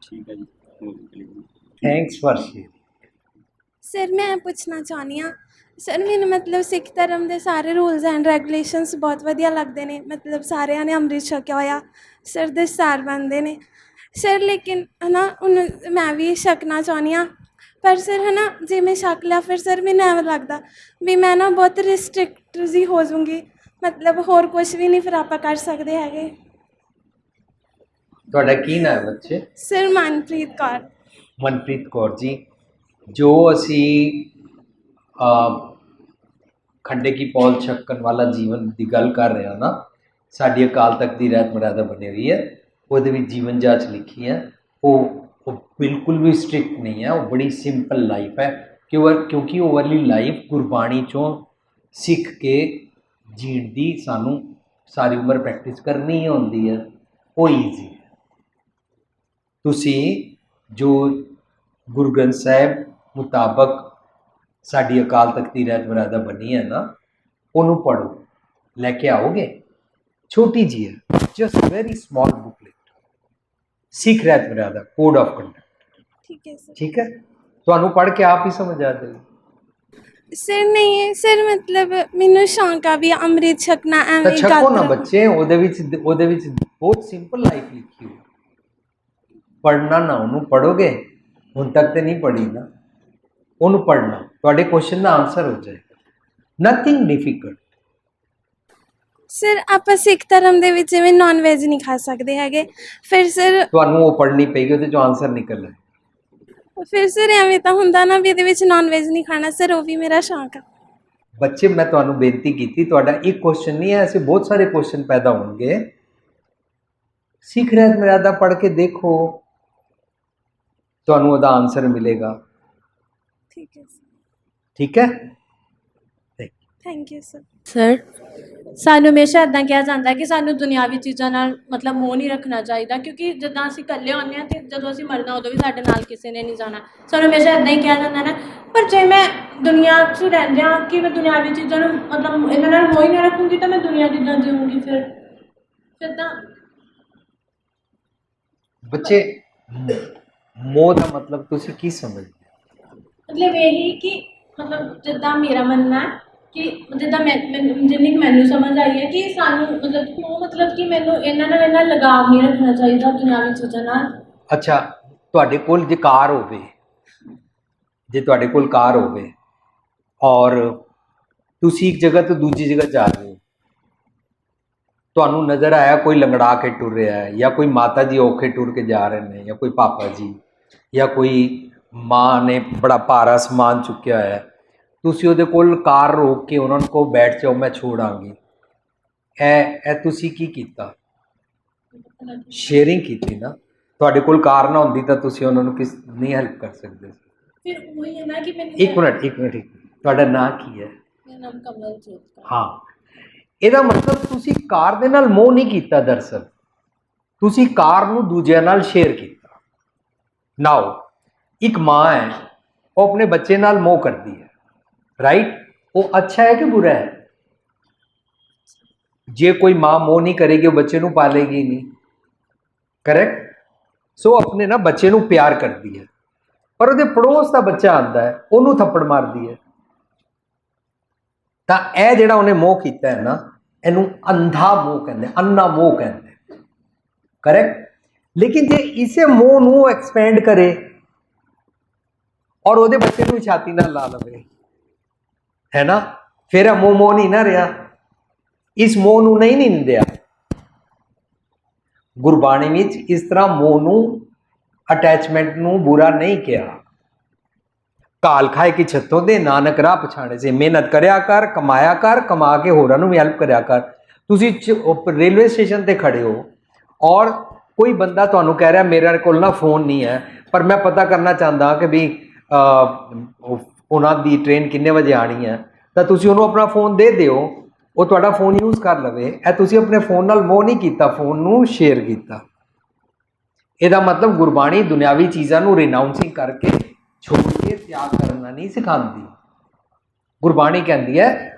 ਠੀਕ ਹੈ ਜੀ, ਥੈਂक्स ਫॉर शेयर। ਸਰ ਮੈਂ ਪੁੱਛਣਾ ਚਾਹੁੰਦੀ ਹਾਂ ਸਰ, ਮੈਨੂੰ ਮਤਲਬ ਸਿੱਖ ਧਰਮ ਦੇ ਸਾਰੇ ਰੂਲਸ ਐਂਡ ਰੈਗੂਲੇਸ਼ਨਸ ਬਹੁਤ ਵਧੀਆ ਲੱਗਦੇ ਨੇ। ਮਤਲਬ ਸਾਰਿਆਂ ਨੇ ਅੰਮ੍ਰਿਤ ਛਕਿਆ ਹੋਇਆ ਸਰ, ਦਸਤਾਰ ਬੰਨ੍ਹਦੇ ਨੇ ਸਰ। ਲੇਕਿਨ ਹੈ ਨਾ ਹੁਣ ਮੈਂ ਵੀ ਛਕਣਾ ਚਾਹੁੰਦੀ ਹਾਂ, ਪਰ ਸਰ ਹੈ ਨਾ ਜੇ ਮੈਂ ਛਕ ਲਿਆ ਫਿਰ ਸਰ ਮੈਨੂੰ ਐਵੇਂ ਲੱਗਦਾ ਵੀ ਮੈਂ ਨਾ ਬਹੁਤ ਰਿਸਟ੍ਰਿਕਟ ਜਿਹੀ ਹੋ ਜਾਊਂਗੀ। ਮਤਲਬ ਹੋਰ ਕੁਛ ਵੀ ਨਹੀਂ ਫਿਰ ਆਪਾਂ ਕਰ ਸਕਦੇ ਹੈਗੇ। ਤੁਹਾਡਾ ਕੀ ਨਾਮ ਹੈ ਬੱਚੇ? ਸਰ ਮਨਪ੍ਰੀਤ ਕੌਰ। ਮਨਪ੍ਰੀਤ ਕੌਰ ਜੀ, ਜੋ ਅਸੀਂ ਖੰਡੇ ਕੀ ਪੌਲ ਛਕਣ ਵਾਲਾ ਜੀਵਨ ਦੀ ਗੱਲ ਕਰ ਰਹੇ ਹਾਂ ਨਾ, ਸਾਡੀ ਅਕਾਲ ਤਖਤ ਦੀ ਰਹਿਤ ਮਰਿਆਦਾ ਬਣੀ ਹੋਈ ਹੈ। ਉਹਦੇ ਵਿੱਚ ਜੀਵਨ ਜਾਂਚ ਲਿਖੀ ਹੈ। ਉਹ ਬਿਲਕੁਲ ਵੀ ਸਟ੍ਰਿਕਟ ਨਹੀਂ ਹੈ, ਉਹ ਬੜੀ ਸਿੰਪਲ ਲਾਈਫ ਹੈ। ਕਿਉਂਕਿ ਉਹ ਵਾਲੀ ਲਾਈਫ ਗੁਰਬਾਣੀ ਚੋਂ ਸਿੱਖ ਕੇ ਜੀਣ ਦੀ ਸਾਨੂੰ ਸਾਰੀ ਉਮਰ ਪ੍ਰੈਕਟਿਸ ਕਰਨੀ ਹੀ ਹੁੰਦੀ ਹੈ। ਉਹ ਈਜ਼ੀ ਹੈ। ਤੁਸੀਂ ਜੋ ਗੁਰੂ ਗ੍ਰੰਥ ਸਾਹਿਬ ਮੁਤਾਬਕ ਸਾਡੀ ਅਕਾਲ ਤਖਤ ਦੀ ਰਹਿਤ ਮਰਿਆਦਾ ਬਣੀ ਹੈ ਨਾ, ਉਹਨੂੰ ਪੜ੍ਹੋ, ਲੈ ਕੇ ਆਓਗੇ। ਛੋਟੀ ਜਿਹੀ ਹੈ, ਜਸਟ ਵੈਰੀ ਸਮਾਲ ਬੁਕਲੇਟ, ਸਿੱਖ ਰਹਿਤ ਮਰਿਆਦਾ ਕੋਡ ਆਫ ਕੰਡਕਟ। ਠੀਕ ਹੈ ਸਰ। ਠੀਕ ਹੈ, ਤੁਹਾਨੂੰ ਪੜ੍ਹ ਕੇ ਆਪ ਹੀ ਸਮਝ ਆ ਜਾਏਗੀ। ਸਰ ਨਹੀਂ ਸਰ, ਮਤਲਬ ਮੈਨੂੰ ਸ਼ੌਂਕ ਆ ਵੀ ਅੰਮ੍ਰਿਤ ਛਕਣਾ ਤਾਂ ਐਵੇਂ ਛਕੋ ਨਾ ਗਾਤਰਾ। ਬੱਚੇ, ਉਹਦੇ ਵਿੱਚ ਬਹੁਤ ਸਿੰਪਲ ਲਾਈਫ ਲਿਖੀ ਹੋਈ। ਪੜ੍ਹਨਾ ਨਾ, ਉਹਨੂੰ ਪੜ੍ਹੋਗੇ। ਹੁਣ ਤੱਕ ਤੇ ਨਹੀਂ ਪੜ੍ਹੀ ਨਾ, ਉਹਨੂੰ ਪੜ੍ਹਨਾ, ਤੁਹਾਡੇ ਕੁਐਸਚਨ ਦਾ ਆਨਸਰ ਹੋ ਜਾਏਗਾ। Nothing difficult. ਸਰ ਆਪਾਂ ਸਿੱਖ ਧਰਮ ਦੇ ਵਿੱਚ ਜਿਵੇਂ ਨਾਨ ਵੈਜ ਨਹੀਂ ਖਾ ਸਕਦੇ ਹੈਗੇ, ਫਿਰ ਸਰ ਤੁਹਾਨੂੰ ਉਹ ਪੜ੍ਹਨੀ ਪਏਗੀ, ਉਹਦੇ ਚੋਂ ਆਨਸਰ ਨਿਕਲਣਾ ਹੈ। ਫਿਰ ਸਰ ਐਵੇਂ ਤਾਂ ਹੁੰਦਾ ਨਾ ਵੀ ਇਹਦੇ ਵਿੱਚ ਨਾਨ ਵੈਜ ਨਹੀਂ ਖਾਣਾ ਸਰ, ਉਹ ਵੀ ਮੇਰਾ ਸ਼ੌਂਕ ਆ। ਬੱਚੇ ਮੈਂ ਤੁਹਾਨੂੰ ਬੇਨਤੀ ਕੀਤੀ, ਤੁਹਾਡਾ ਇੱਕ ਕੁਐਸਚਨ ਨਹੀਂ ਹੈ, ਐਸੇ ਬਹੁਤ ਸਾਰੇ ਕੁਐਸਚਨ ਪੈਦਾ ਹੋਣਗੇ। ਸਿੱਖ ਰਹਿਤ ਮਰਿਆਦਾ ਪੜ੍ਹ ਕੇ ਦੇਖੋ, ਤੁਹਾਨੂੰ ਉਹਦਾ ਆਨਸਰ ਮਿਲੇਗਾ। ਠੀਕ ਹੈ ਸਰ। ਠੀਕ ਹੈ, ਥੈਂਕ ਯੂ ਸਰ। ਸਰ ਸਾਨੂੰ ਹਮੇਸ਼ਾ ਇੱਦਾਂ ਕਿਹਾ ਜਾਂਦਾ ਕਿ ਸਾਨੂੰ ਦੁਨਿਆਵੀ ਚੀਜ਼ਾਂ ਨਾਲ ਮਤਲਬ ਮੋਹ ਨਹੀਂ ਰੱਖਣਾ ਚਾਹੀਦਾ, ਕਿਉਂਕਿ ਜਦੋਂ ਅਸੀਂ ਇਕੱਲੇ ਹੁੰਦੇ ਹਾਂ ਅਤੇ ਜਦੋਂ ਅਸੀਂ ਮਰਨਾ ਉਦੋਂ ਵੀ ਸਾਡੇ ਨਾਲ ਕਿਸੇ ਨੇ ਨਹੀਂ ਜਾਣਾ। ਸਾਨੂੰ ਹਮੇਸ਼ਾ ਇੱਦਾਂ ਹੀ ਕਿਹਾ ਜਾਂਦਾ ਨਾ, ਪਰ ਜੇ ਮੈਂ ਦੁਨੀਆ 'ਚ ਰਹਿੰਦੇ ਹਾਂ ਕਿ ਮੈਂ ਦੁਨਿਆਵੀ ਚੀਜ਼ਾਂ ਨੂੰ ਮਤਲਬ ਇਹਨਾਂ ਨਾਲ ਮੋਹ ਹੀ ਨਾ ਰੱਖੂੰਗੀ ਤਾਂ ਮੈਂ ਦੁਨੀਆ ਕਿੱਦਾਂ ਜਿਊਂਗੀ? ਫਿਰ ਤਾਂ ਬੱਚੇ ਮੋਹ ਦਾ ਮਤਲਬ ਤੁਸੀਂ ਕੀ ਸਮਝਦੇ? ਮਤਲਬ ਇਹੀ ਕਿ ਮਤਲਬ ਜਿੱਦਾਂ ਮੇਰਾ ਮੰਨਣਾ ਕਿ ਜਿੱਦਾਂ ਜਿੰਨੀ ਕੁ ਮੈਨੂੰ ਸਮਝ ਆਈ ਹੈ ਕਿ ਸਾਨੂੰ ਮਤਲਬ ਕਿ ਮੈਨੂੰ ਇਹਨਾਂ ਨਾਲ ਇੰਨਾ ਲਗਾਵ ਨਹੀਂ ਰੱਖਣਾ ਚਾਹੀਦਾ ਦੁਨਿਆਵੀ ਚੀਜ਼ਾਂ ਨਾਲ। ਅੱਛਾ, ਤੁਹਾਡੇ ਕੋਲ ਜੇ ਕਾਰ ਹੋਵੇ, ਜੇ ਤੁਹਾਡੇ ਕੋਲ ਕਾਰ ਹੋਵੇ ਔਰ ਤੁਸੀਂ ਇੱਕ ਜਗ੍ਹਾ ਤੋਂ ਦੂਜੀ ਜਗ੍ਹਾ ਜਾ ਰਹੇ ਹੋ, ਤੁਹਾਨੂੰ ਨਜ਼ਰ ਆਇਆ ਕੋਈ ਲੰਗੜਾ ਕੇ ਟੁਰ ਰਿਹਾ ਹੈ, ਜਾਂ ਕੋਈ ਮਾਤਾ ਜੀ ਔਖੇ ਟੁਰ ਕੇ ਜਾ ਰਹੇ ਨੇ, ਜਾਂ ਕੋਈ ਪਾਪਾ ਜੀ, ਜਾਂ ਕੋਈ ਮਾਂ ਨੇ ਬੜਾ ਭਾਰਾ ਸਮਾਨ ਚੁੱਕਿਆ ਹੋਇਆ ਹੈ, ਤੁਸੀਂ ਉਹਦੇ ਕੋਲ ਕਾਰ ਰੋਕ ਕੇ ਉਹਨਾਂ ਨੂੰ ਕਹੋ ਬੈਠ ਜਾਓ ਮੈਂ ਛੋੜਾਂਗੀ। ਇਹ ਤੁਸੀਂ ਕੀ ਕੀਤਾ? ਸ਼ੇਅਰਿੰਗ ਕੀਤੀ ਨਾ। ਤੁਹਾਡੇ ਕੋਲ ਕਾਰ ਨਾ ਹੁੰਦੀ ਤਾਂ ਤੁਸੀਂ ਉਹਨਾਂ ਨੂੰ ਕਿਸ ਨਹੀਂ ਹੈਲਪ ਕਰ ਸਕਦੇ ਸੀ। ਫਿਰ ਉਹੀ ਹੈ ਨਾ ਕਿ ਮੈਨੂੰ ਇੱਕ ਮਿੰਟ ਤੁਹਾਡਾ ਨਾਂ ਕੀ ਹੈ? ਮੇਰਾ ਨਾਮ ਕਮਲਜੋਤ ਕੌਰ। ਹਾਂ, ਇਹਦਾ ਮਤਲਬ ਤੁਸੀਂ ਕਾਰ ਦੇ ਨਾਲ ਮੋਹ ਨਹੀਂ ਕੀਤਾ, ਦਰਅਸਲ ਤੁਸੀਂ ਕਾਰ ਨੂੰ ਦੂਜਿਆਂ ਨਾਲ ਸ਼ੇਅਰ ਕੀਤਾ। ਨਾਓ ਇੱਕ ਮਾਂ ਹੈ, ਉਹ ਆਪਣੇ ਬੱਚੇ ਨਾਲ ਮੋਹ ਕਰਦੀ ਹੈ, ਰਾਈਟ? ਉਹ ਅੱਛਾ ਹੈ ਕਿ ਬੁਰਾ ਹੈ? ਜੇ ਕੋਈ ਮਾਂ ਮੋਹ ਨਹੀਂ ਕਰੇਗੀ ਉਹ ਬੱਚੇ ਨੂੰ ਪਾਲੇਗੀ ਨਹੀਂ, ਕਰੈਕਟ? ਸੋ ਆਪਣੇ ਨਾ ਬੱਚੇ ਨੂੰ ਪਿਆਰ ਕਰਦੀ ਹੈ, ਪਰ ਉਹਦੇ ਪੜੋਸ ਦਾ ਬੱਚਾ ਆਂਦਾ ਹੈ ਉਹਨੂੰ ਥੱਪੜ ਮਾਰਦੀ ਹੈ। ਤਾਂ ਇਹ ਜਿਹੜਾ ਉਹਨੇ ਮੋਹ ਕੀਤਾ ਹੈ ਨਾ, ਇਹਨੂੰ ਅੰਧਾ ਮੋਹ ਕਹਿੰਦੇ, ਅੰਨਾ ਮੋਹ ਕਹਿੰਦੇ, ਕਰੈਕਟ? ਲੇਕਿਨ ਜੇ ਇਸੇ ਮੋਹ ਨੂੰ ਐਕਸਪੈਂਡ ਕਰੇ ਔਰ ਉਹਦੇ ਬੱਚੇ ਨੂੰ ਛਾਤੀ ਨਾਲ ਲਾ ਲਵੇ, ਹੈ ਨਾ, ਫਿਰ ਇਹ ਮੋਹ ਨਹੀਂ ਨਾ ਰਿਹਾ। ਇਸ ਮੋਹ ਨੂੰ ਨਹੀਂ ਨਿੰਦਿਆ। ਗੁਰਬਾਣੀ ਵਿੱਚ ਇਸ ਤਰ੍ਹਾਂ ਮੋਹ ਨੂੰ, ਅਟੈਚਮੈਂਟ ਨੂੰ ਬੁਰਾ ਨਹੀਂ ਕਿਹਾ। ਕਾਲ ਖਾਏ ਕਿ ਛੱਤੋਂ ਦੇ, ਨਾਨਕ ਰਾਹ ਪਛਾਣੇ ਸੇ। ਮਿਹਨਤ ਕਰਿਆ ਕਰ, ਕਮਾਇਆ ਕਰ, ਕਮਾ ਕੇ ਹੋਰਾਂ ਨੂੰ ਵੀ ਹੈਲਪ ਕਰਿਆ ਕਰ। ਤੁਸੀਂ ਰੇਲਵੇ ਸਟੇਸ਼ਨ ਤੇ ਖੜੇ ਹੋ ਔਰ ਕੋਈ ਬੰਦਾ ਤੁਹਾਨੂੰ ਕਹਿ ਰਿਹਾ ਮੇਰੇ ਕੋਲ ਨਾ ਫੋਨ ਨਹੀਂ ਹੈ, ਪਰ ਮੈਂ ਪਤਾ ਕਰਨਾ ਚਾਹੁੰਦਾ ਕਿ ਵੀ ਉਹਨਾਂ ਦੀ ਟ੍ਰੇਨ ਕਿੰਨੇ ਵਜੇ ਆਣੀ ਹੈ, ਤਾਂ ਤੁਸੀਂ ਉਹਨੂੰ ਆਪਣਾ ਫੋਨ ਦੇ ਦਿਓ, ਉਹ ਤੁਹਾਡਾ ਫੋਨ ਯੂਜ਼ ਕਰ ਲਵੇ। ਇਹ ਤੁਸੀਂ ਆਪਣੇ ਫੋਨ ਨਾਲ ਮੋਹ ਨਹੀਂ ਕੀਤਾ, ਫੋਨ ਨੂੰ ਸ਼ੇਅਰ ਕੀਤਾ। ਇਹਦਾ ਮਤਲਬ ਗੁਰਬਾਣੀ ਦੁਨਿਆਵੀ ਚੀਜ਼ਾਂ ਨੂੰ ਰਿਨਾਊਂਸਿੰਗ ਕਰਕੇ ਛੋੜ ਕੇ ਤਿਆਗ ਕਰਨਾ ਨਹੀਂ ਸਿਖਾਉਂਦੀ। ਗੁਰਬਾਣੀ ਕਹਿੰਦੀ ਹੈ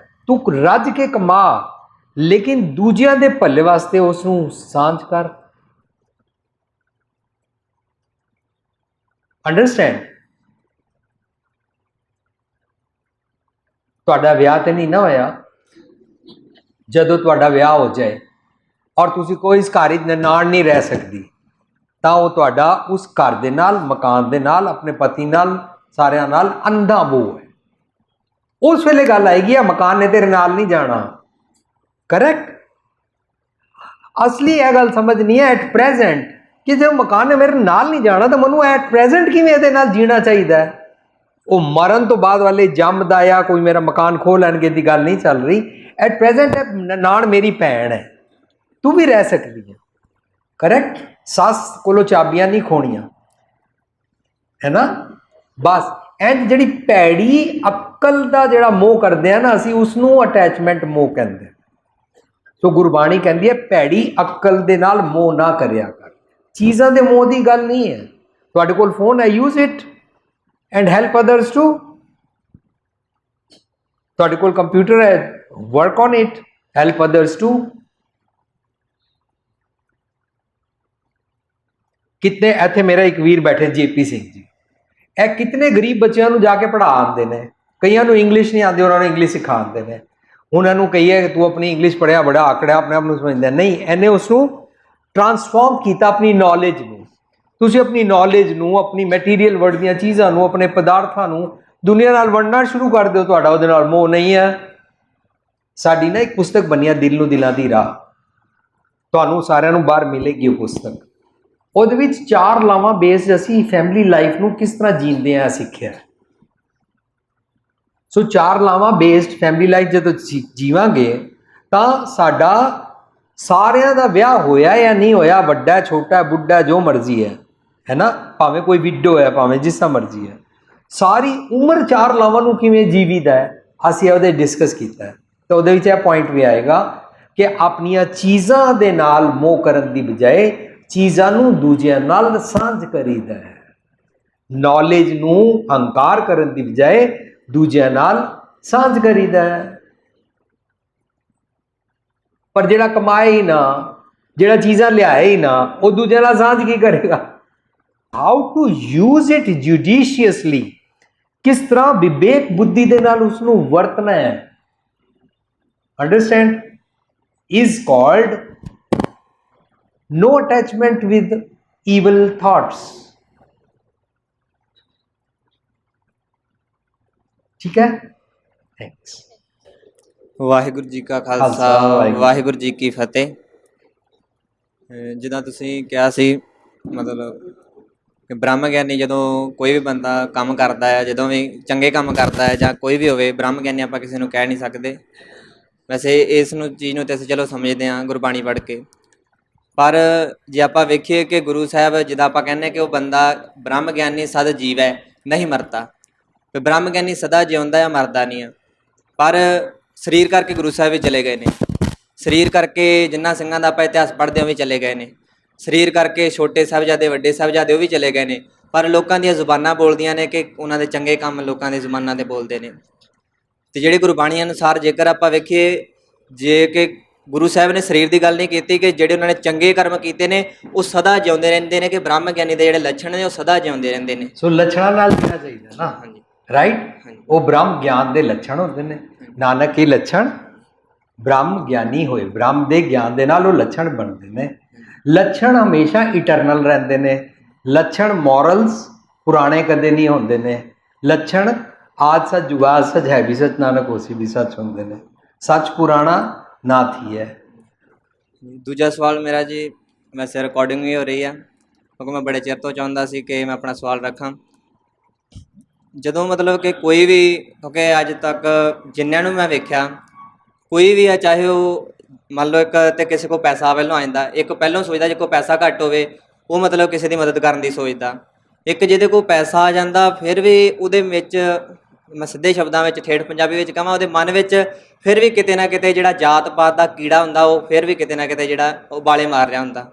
ਤੂੰ ਰੱਜ ਕੇ ਕਮਾ, ਲੇਕਿਨ ਦੂਜਿਆਂ ਦੇ ਭਲੇ ਵਾਸਤੇ ਉਸ ਨੂੰ ਸਾਂਝ ਕਰ। ਅੰਡਰਸਟੈਂਡ? ਤੁਹਾਡਾ ਵਿਆਹ ਤੇ ਨਹੀਂ ਨਾ ਹੋਇਆ, ਜਦੋਂ ਤੁਹਾਡਾ ਵਿਆਹ ਹੋ ਜਾਏ ਔਰ ਤੁਸੀਂ ਕੋਈ ਇਸ ਘਰ ਵਿੱਚ ਨਾਲ ਨਹੀਂ ਰਹਿ ਸਕਦੀ, ਤਾਂ ਉਹ ਤੁਹਾਡਾ ਉਸ ਘਰ ਦੇ ਨਾਲ, ਮਕਾਨ ਦੇ ਨਾਲ, ਆਪਣੇ ਪਤੀ ਨਾਲ, ਸਾਰਿਆਂ ਨਾਲ ਅੰਧਾ ਮੋਹ ਹੈ। ਉਸ ਵੇਲੇ ਗੱਲ ਆਏਗੀ ਆ ਮਕਾਨ ਨੇ ਤੇਰੇ ਨਾਲ ਨਹੀਂ ਜਾਣਾ, ਕਰੈਕਟ? ਅਸਲੀ ਇਹ ਗੱਲ ਸਮਝ ਨਹੀਂ ਹੈ ਐਟ ਪ੍ਰੈਜ਼ੈਂਟ ਕਿ ਜੇ ਮਕਾਨ ਨੇ ਮੇਰੇ ਨਾਲ ਨਹੀਂ ਜਾਣਾ ਤਾਂ ਮੈਨੂੰ ਐਟ ਪ੍ਰੈਜ਼ੈਂਟ ਕਿਵੇਂ ਇਹਦੇ ਨਾਲ ਜੀਣਾ ਚਾਹੀਦਾ ਹੈ। ਉਹ ਮਰਨ ਤੋਂ ਬਾਅਦ ਵਾਲੇ ਜੰਮਦਾ ਜਾਂ ਕੋਈ ਮੇਰਾ ਮਕਾਨ ਖੋਹ ਲੈਣਗੇ ਦੀ ਗੱਲ ਨਹੀਂ ਚੱਲ ਰਹੀ। ਐਟ ਪ੍ਰੈਜ਼ੈਂਟ ਨਾਲ ਮੇਰੀ ਭੈਣ ਹੈ, ਤੂੰ ਵੀ ਰਹਿ ਸਕਦੀ ਹੈ, ਕਰੈਕਟ? ਸੱਸ ਕੋਲੋਂ ਚਾਬੀਆਂ ਨਹੀਂ ਖੋਣੀਆਂ, ਹੈ ਨਾ? ਬਸ ਐਂਡ ਜਿਹੜੀ ਭੈੜੀ ਅਕਲ ਦਾ ਜਿਹੜਾ ਮੋਹ ਕਰਦੇ ਆ ਨਾ ਅਸੀਂ, ਉਸ ਨੂੰ ਅਟੈਚਮੈਂਟ ਮੋਹ ਕਹਿੰਦੇ। ਸੋ ਗੁਰਬਾਣੀ ਕਹਿੰਦੀ ਹੈ ਭੈੜੀ ਅਕਲ ਦੇ ਨਾਲ ਮੋਹ ਨਾ ਕਰਿਆ ਕਰ। ਚੀਜ਼ਾਂ ਦੇ ਮੋਹ ਦੀ ਗੱਲ ਨਹੀਂ ਹੈ। ਤੁਹਾਡੇ ਕੋਲ ਫੋਨ ਹੈ, use it and help others too. ਤੁਹਾਡੇ ਕੋਲ ਕੰਪਿਊਟਰ ਹੈ, work on it, help others too. ਕਿਤਨੇ ਇੱਥੇ ਮੇਰਾ ਇੱਕ ਵੀਰ ਬੈਠੇ ਜੇਪੀ ਸਿੰਘ ਜੀ, ਇਹ ਕਿਤਨੇ ਗਰੀਬ ਬੱਚਿਆਂ ਨੂੰ ਜਾ ਕੇ ਪੜ੍ਹਾ ਆਉਂਦੇ ਨੇ। ਕਈਆਂ ਨੂੰ ਇੰਗਲਿਸ਼ ਨਹੀਂ ਆਉਂਦੀ, ਉਹਨਾਂ ਨੂੰ ਇੰਗਲਿਸ਼ ਸਿਖਾ ਆਉਂਦੇ ਨੇ। ਹੁਣ ਇਹਨੂੰ ਕਹੀਏ ਕਿ ਤੂੰ ਆਪਣੀ ਇੰਗਲਿਸ਼ ਪੜ੍ਹਿਆ, ਬੜਾ ਆਕੜਿਆ, ਆਪਣੇ ਆਪ ਨੂੰ ਸਮਝਦਾ ਨਹੀਂ, ਇਹਨੇ ਉਸ ਨੂੰ ਟਰਾਂਸਫਾਰਮ ਕੀਤਾ ਆਪਣੀ ਨੌਲੇਜ ਨੂੰ। ਤੁਸੀਂ ਆਪਣੀ ਨੌਲੇਜ ਨੂੰ, ਆਪਣੀ ਮੈਟੀਰੀਅਲ ਵਰਲਡ ਦੀਆਂ ਚੀਜ਼ਾਂ ਨੂੰ, ਆਪਣੇ ਪਦਾਰਥਾਂ ਨੂੰ ਦੁਨੀਆ ਨਾਲ ਵੰਡਣਾ ਸ਼ੁਰੂ ਕਰ ਦਿਓ, ਤੁਹਾਡਾ ਉਹਦੇ ਨਾਲ ਮੋਹ ਨਹੀਂ ਹੈ। ਸਾਡੀ ਨਾ ਇੱਕ ਪੁਸਤਕ ਬਣੀ ਹੈ ਦਿਲ ਨੂੰ ਦਿਲਾਂ ਦੀ ਰਾਹ, ਤੁਹਾਨੂੰ ਸਾਰਿਆਂ ਨੂੰ ਬਾਹਰ ਮਿਲੇਗੀ ਉਹ ਪੁਸਤਕ। ਉਹਦੇ ਵਿੱਚ 4 ਲਾਵਾਂ ਬੇਸਡ ਅਸੀਂ ਫੈਮਿਲੀ ਲਾਈਫ ਨੂੰ ਕਿਸ ਤਰ੍ਹਾਂ ਜੀਂਦੇ ਆ ਸਿੱਖਿਆ। ਸੋ 4 ਲਾਵਾਂ ਬੇਸਡ ਫੈਮਿਲੀ ਲਾਈਫ ਜਦੋਂ ਜੀਵਾਂਗੇ ਤਾਂ ਸਾਡਾ ਸਾਰਿਆਂ ਦਾ ਵਿਆਹ ਹੋਇਆ ਜਾਂ ਨਹੀਂ ਹੋਇਆ, ਵੱਡਾ ਛੋਟਾ ਬੁੱਢਾ ਜੋ ਮਰਜ਼ੀ ਹੈ ਨਾ, ਭਾਵੇਂ ਕੋਈ ਵਿਡੋ ਹੈ, ਭਾਵੇਂ ਜਿਸ ਤਰ੍ਹਾਂ ਮਰਜ਼ੀ ਹੈ, ਸਾਰੀ ਉਮਰ 4 ਲਾਵਾਂ ਨੂੰ ਕਿਵੇਂ ਜੀਵੀਦਾ ਹੈ ਅਸੀਂ ਉਹਦੇ ਡਿਸਕਸ ਕੀਤਾ ਹੈ। ਤਾਂ ਉਹਦੇ ਵਿੱਚ ਇਹ ਪੁਆਇੰਟ ਵੀ ਆਏਗਾ ਕਿ ਆਪਣੀਆਂ ਚੀਜ਼ਾਂ ਦੇ ਨਾਲ ਮੋਹ ਕਰਨ ਦੀ ਬਜਾਏ ਚੀਜ਼ਾਂ ਨੂੰ ਦੂਜਿਆਂ ਨਾਲ ਸਾਂਝ ਕਰੀਦਾ ਹੈ। ਨੌਲੇਜ ਨੂੰ ਹੰਕਾਰ ਕਰਨ ਦੀ ਬਜਾਏ ਦੂਜਿਆਂ ਨਾਲ ਸਾਂਝ ਕਰੀਦਾ ਹੈ। ਪਰ ਜਿਹੜਾ ਕਮਾਏ ਹੀ ਨਾ, ਜਿਹੜਾ ਚੀਜ਼ਾਂ ਲਿਆਏ ਹੀ ਨਾ, ਉਹ ਦੂਜਿਆਂ ਨਾਲ ਸਾਂਝ ਕੀ ਕਰੇਗਾ? ਹਾਊ ਟੂ ਯੂਜ਼ ਇਟ ਜੁਡੀਸ਼ੀਅਸਲੀ, ਕਿਸ ਤਰ੍ਹਾਂ ਵਿਵੇਕ ਬੁੱਧੀ ਦੇ ਨਾਲ ਉਸ ਨੂੰ ਵਰਤਣਾ ਹੈ, Understand? Is called no attachment with evil thoughts. ठीक है? Thanks. ਵਾਹਿਗੁਰੂ ਜੀ ਕਾ ਖਾਲਸਾ, ਖਾਲਸਾ ਵਾਹਿਗੁਰੂ ਜੀ ਕੀ ਫਤਿਹ। ਜਿੱਦਾਂ ਤੁਸੀਂ ਕਿਹਾ ਸੀ ਮਤਲਬ ਕਿ ਬ੍ਰਹਮ ਗਿਆਨੀ ਜਦੋਂ ਕੋਈ ਵੀ ਬੰਦਾ ਕੰਮ ਕਰਦਾ ਹੈ, ਜਦੋਂ ਵੀ ਚੰਗੇ ਕੰਮ ਕਰਦਾ ਹੈ ਜਾਂ ਕੋਈ ਵੀ ਹੋਵੇ, ਬ੍ਰਹਮ ਗਿਆਨੀ ਆਪਾਂ ਕਿਸੇ ਨੂੰ ਕਹਿ ਨਹੀਂ ਸਕਦੇ। ਵੈਸੇ ਇਸ ਨੂੰ ਚੀਜ਼ ਨੂੰ ਤਾਂ ਅਸੀਂ ਚਲੋ ਸਮਝਦੇ ਹਾਂ ਗੁਰਬਾਣੀ ਪੜ੍ਹ ਕੇ, ਪਰ ਜੇ ਆਪਾਂ ਵੇਖੀਏ ਕਿ ਗੁਰੂ ਸਾਹਿਬ ਜਿੱਦਾਂ ਆਪਾਂ ਕਹਿੰਦੇ ਕਿ ਉਹ ਬੰਦਾ ਬ੍ਰਹਮ ਗਿਆਨੀ ਸਦ ਜੀਵ ਹੈ ਨਹੀਂ ਮਰਦਾ, ਤੇ ਬ੍ਰਹਮ ਗਿਆਨੀ ਸਦਾ ਜਿਉਂਦਾ ਆ, ਮਰਦਾ ਨਹੀਂ ਆ। ਪਰ ਸਰੀਰ ਕਰਕੇ ਗੁਰੂ ਸਾਹਿਬ ਵੀ ਚਲੇ ਗਏ ਨੇ, ਸਰੀਰ ਕਰਕੇ ਜਿਨ੍ਹਾਂ ਸਿੰਘਾਂ ਦਾ ਆਪਾਂ ਇਤਿਹਾਸ ਪੜ੍ਹਦੇ ਹਾਂ ਉਹ ਵੀ ਚਲੇ ਗਏ ਨੇ, ਸਰੀਰ ਕਰਕੇ ਛੋਟੇ ਸਾਹਿਬਜ਼ਾਦੇ ਵੱਡੇ ਸਾਹਿਬਜ਼ਾਦੇ ਉਹ ਵੀ ਚਲੇ ਗਏ ਨੇ, ਪਰ ਲੋਕਾਂ ਦੀਆਂ ਜ਼ੁਬਾਨਾਂ ਬੋਲਦੀਆਂ ਨੇ ਕਿ ਉਹਨਾਂ ਦੇ ਚੰਗੇ ਕੰਮ ਲੋਕਾਂ ਦੀ ਜ਼ੁਬਾਨਾਂ 'ਤੇ ਬੋਲਦੇ ਨੇ। ਅਤੇ ਜਿਹੜੀ ਗੁਰਬਾਣੀ ਅਨੁਸਾਰ ਜੇਕਰ ਆਪਾਂ ਵੇਖੀਏ, ਜੇ ਕਿ ਗੁਰੂ ਸਾਹਿਬ ਨੇ ਸਰੀਰ ਦੀ ਗੱਲ ਨਹੀਂ ਕੀਤੀ, ਕਿ ਜਿਹੜੇ ਉਹਨਾਂ ਨੇ ਚੰਗੇ ਕਰਮ ਕੀਤੇ ਨੇ ਉਹ ਸਦਾ ਜਿਉਂਦੇ ਰਹਿੰਦੇ ਨੇ, ਕਿ ਬ੍ਰਹਮ ਗਿਆਨੀ ਦੇ ਜਿਹੜੇ ਲੱਛਣ ਨੇ ਉਹ ਸਦਾ ਜਿਉਂਦੇ ਰਹਿੰਦੇ ਨੇ। ਸੋ ਲੱਛਣਾਂ ਨਾਲ ਜੀਣਾ ਚਾਹੀਦਾ ਨਾ, ਹਾਂਜੀ ਰਾਈਟ? ਉਹ ਬ੍ਰਹਮ ਗਿਆਨ ਦੇ ਲੱਛਣ ਹੁੰਦੇ ਨੇ। ਨਾਨਕ ਇਹ ਲੱਛਣ ਬ੍ਰਹਮ ਗਿਆਨੀ ਹੋਏ, ਬ੍ਰਹਮ ਦੇ ਗਿਆਨ ਦੇ ਨਾਲ ਉਹ ਲੱਛਣ ਬਣਦੇ ਨੇ। ਲੱਛਣ ਹਮੇਸ਼ਾ ਇਟਰਨਲ ਰਹਿੰਦੇ ਨੇ। ਲੱਛਣ ਮੋਰਲਸ ਪੁਰਾਣੇ ਕਦੇ ਨਹੀਂ ਹੁੰਦੇ ਨੇ। ਲੱਛਣ ਆਜ ਸੱਚ ਜੁਗਾਦ ਸੱਚ ਹੈ ਵੀ ਸੱਚ, ਨਾਨਕ ਹੋਸੀ ਵੀ ਸੱਚ ਹੁੰਦੇ ਨੇ। ਸੱਚ ਪੁਰਾਣਾ ਨਾ ਥੀ ਹੈ। ਦੂਜਾ ਸਵਾਲ ਮੇਰਾ ਜੀ, ਵੈਸੇ ਰਿਕਾਰਡਿੰਗ ਵੀ ਹੋ ਰਹੀ ਆ, ਕਿਉਂਕਿ ਮੈਂ ਬੜੇ ਚਿਰ ਤੋਂ ਚਾਹੁੰਦਾ ਸੀ ਕਿ ਮੈਂ ਆਪਣਾ ਸਵਾਲ ਰੱਖਾਂ। ਜਦੋਂ ਮਤਲਬ ਕਿ ਕੋਈ ਵੀ, ਕਿਉਂਕਿ ਅੱਜ ਤੱਕ ਜਿੰਨਿਆਂ ਨੂੰ ਮੈਂ ਵੇਖਿਆ, ਕੋਈ ਵੀ ਆ, ਚਾਹੇ ਉਹ ਮੰਨ ਲਓ ਇੱਕ ਤਾਂ ਕਿਸੇ ਕੋਲ ਪੈਸਾ ਪਹਿਲਾਂ ਆ ਜਾਂਦਾ, ਇੱਕ ਪਹਿਲਾਂ ਸੋਚਦਾ ਜੇ ਕੋਲ ਪੈਸਾ ਘੱਟ ਹੋਵੇ ਉਹ ਮਤਲਬ ਕਿਸੇ ਦੀ ਮਦਦ ਕਰਨ ਦੀ ਸੋਚਦਾ, ਇੱਕ ਜਿਹਦੇ ਕੋਲ ਪੈਸਾ ਆ ਜਾਂਦਾ ਫਿਰ ਵੀ ਉਹਦੇ ਵਿੱਚ, ਮੈਂ ਸਿੱਧੇ ਸ਼ਬਦਾਂ ਵਿੱਚ ਠੇਠ ਪੰਜਾਬੀ ਵਿੱਚ ਕਹਾਂ, ਉਹਦੇ ਮਨ ਵਿੱਚ ਫਿਰ ਵੀ ਕਿਤੇ ਨਾ ਕਿਤੇ ਜਿਹੜਾ ਜਾਤ ਪਾਤ ਦਾ ਕੀੜਾ ਹੁੰਦਾ ਉਹ ਫਿਰ ਵੀ ਕਿਤੇ ਨਾ ਕਿਤੇ ਜਿਹੜਾ ਉਹ ਬਾਲੇ ਮਾਰ ਰਿਹਾ ਹੁੰਦਾ।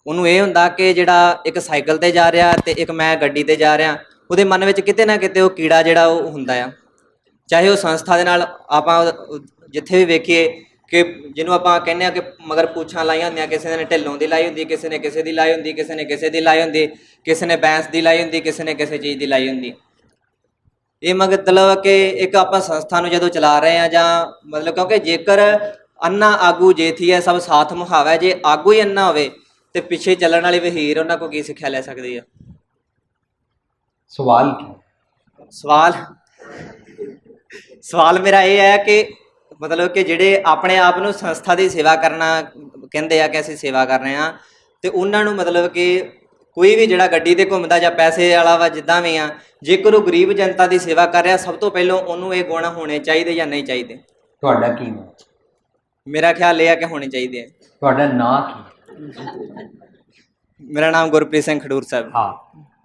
ਉਹਨੂੰ ਇਹ ਹੁੰਦਾ ਕਿ ਜਿਹੜਾ ਇੱਕ ਸਾਈਕਲ 'ਤੇ ਜਾ ਰਿਹਾ ਅਤੇ ਇੱਕ ਮੈਂ ਗੱਡੀ 'ਤੇ ਜਾ ਰਿਹਾ, ਉਹਦੇ ਮਨ ਵਿੱਚ ਕਿਤੇ ਨਾ ਕਿਤੇ ਉਹ ਕੀੜਾ ਜਿਹੜਾ ਉਹ ਹੁੰਦਾ ਆ। ਚਾਹੇ ਉਹ ਸੰਸਥਾ ਦੇ ਨਾਲ ਆਪਾਂ ਜਿੱਥੇ ਵੀ ਵੇਖੀਏ ਕਿ ਜਿਹਨੂੰ ਆਪਾਂ ਕਹਿੰਦੇ ਹਾਂ ਕਿ ਮਗਰ ਪੁੱਛਾਂ ਲਾਈਆਂ ਹੁੰਦੀਆਂ, ਕਿਸੇ ਨੇ ਢਿੱਲੋਂ ਦੀ ਲਾਈ ਹੁੰਦੀ, ਕਿਸੇ ਨੇ ਕਿਸੇ ਦੀ ਲਾਈ ਹੁੰਦੀ, ਕਿਸੇ ਨੇ ਕਿਸੇ ਦੀ ਲਾਈ ਹੁੰਦੀ, ਕਿਸੇ ਨੇ ਬੈਂਸ ਦੀ ਲਾਈ ਹੁੰਦੀ, ਕਿਸੇ ਨੇ ਕਿਸੇ ਚੀਜ਼ ਦੀ ਲਾਈ ਹੁੰਦੀ। ਇਹ ਮਤਲਬ ਕਿ ਇੱਕ ਆਪਾਂ ਸੰਸਥਾ ਨੂੰ ਜਦੋਂ ਚਲਾ ਰਹੇ ਹਾਂ, ਜਾਂ ਮਤਲਬ ਕਿਉਂਕਿ ਜੇਕਰ ਅੰਨਾ ਆਗੂ ਜੇਥੀ ਹੈ ਸਭ ਸਾਥ ਮੁਹਾਵਾ, ਜੇ ਆਗੂ ਹੀ ਅੰਨਾ ਹੋਵੇ ਤੇ ਪਿੱਛੇ ਚੱਲਣ ਵਾਲੀ ਵਹੀਰ ਉਹਨਾਂ ਕੋਲ ਕੀ ਸਿੱਖਿਆ ਲੈ ਸਕਦੀ ਆ? ਸਵਾਲ ਕੀ? ਸਵਾਲ ਮੇਰਾ ਇਹ ਹੈ ਕਿ ਮਤਲਬ ਕਿ ਜਿਹੜੇ ਆਪਣੇ ਆਪ ਨੂੰ ਸੰਸਥਾ ਦੀ ਸੇਵਾ ਕਰਨਾ ਕਹਿੰਦੇ ਆ ਕਿ ਅਸੀਂ ਸੇਵਾ ਕਰ ਰਹੇ ਹਾਂ, ਅਤੇ ਉਹਨਾਂ ਨੂੰ ਮਤਲਬ ਕਿ ਕੋਈ ਵੀ ਜਿਹੜਾ ਗੱਡੀ 'ਤੇ ਘੁੰਮਦਾ ਜਾਂ ਪੈਸੇ ਵਾਲਾ ਵਾ ਜਿੱਦਾਂ ਵੀ ਆ, ਜੇਕਰ ਉਹ ਗਰੀਬ ਜਨਤਾ ਦੀ ਸੇਵਾ ਕਰ ਰਿਹਾ, ਸਭ ਤੋਂ ਪਹਿਲਾਂ ਉਹਨੂੰ ਇਹ ਗੁਣ ਹੋਣੇ ਚਾਹੀਦੇ ਜਾਂ ਨਹੀਂ ਚਾਹੀਦੇ? ਤੁਹਾਡਾ ਕੀ ਨਾਮ? ਮੇਰਾ ਖਿਆਲ ਇਹ ਆ ਕਿ ਹੋਣੇ ਚਾਹੀਦੇ ਆ। ਤੁਹਾਡਾ ਨਾਂ ਕੀ? ਮੇਰਾ ਨਾਮ ਗੁਰਪ੍ਰੀਤ ਸਿੰਘ ਖਡੂਰ ਸਾਹਿਬ। ਹਾਂ,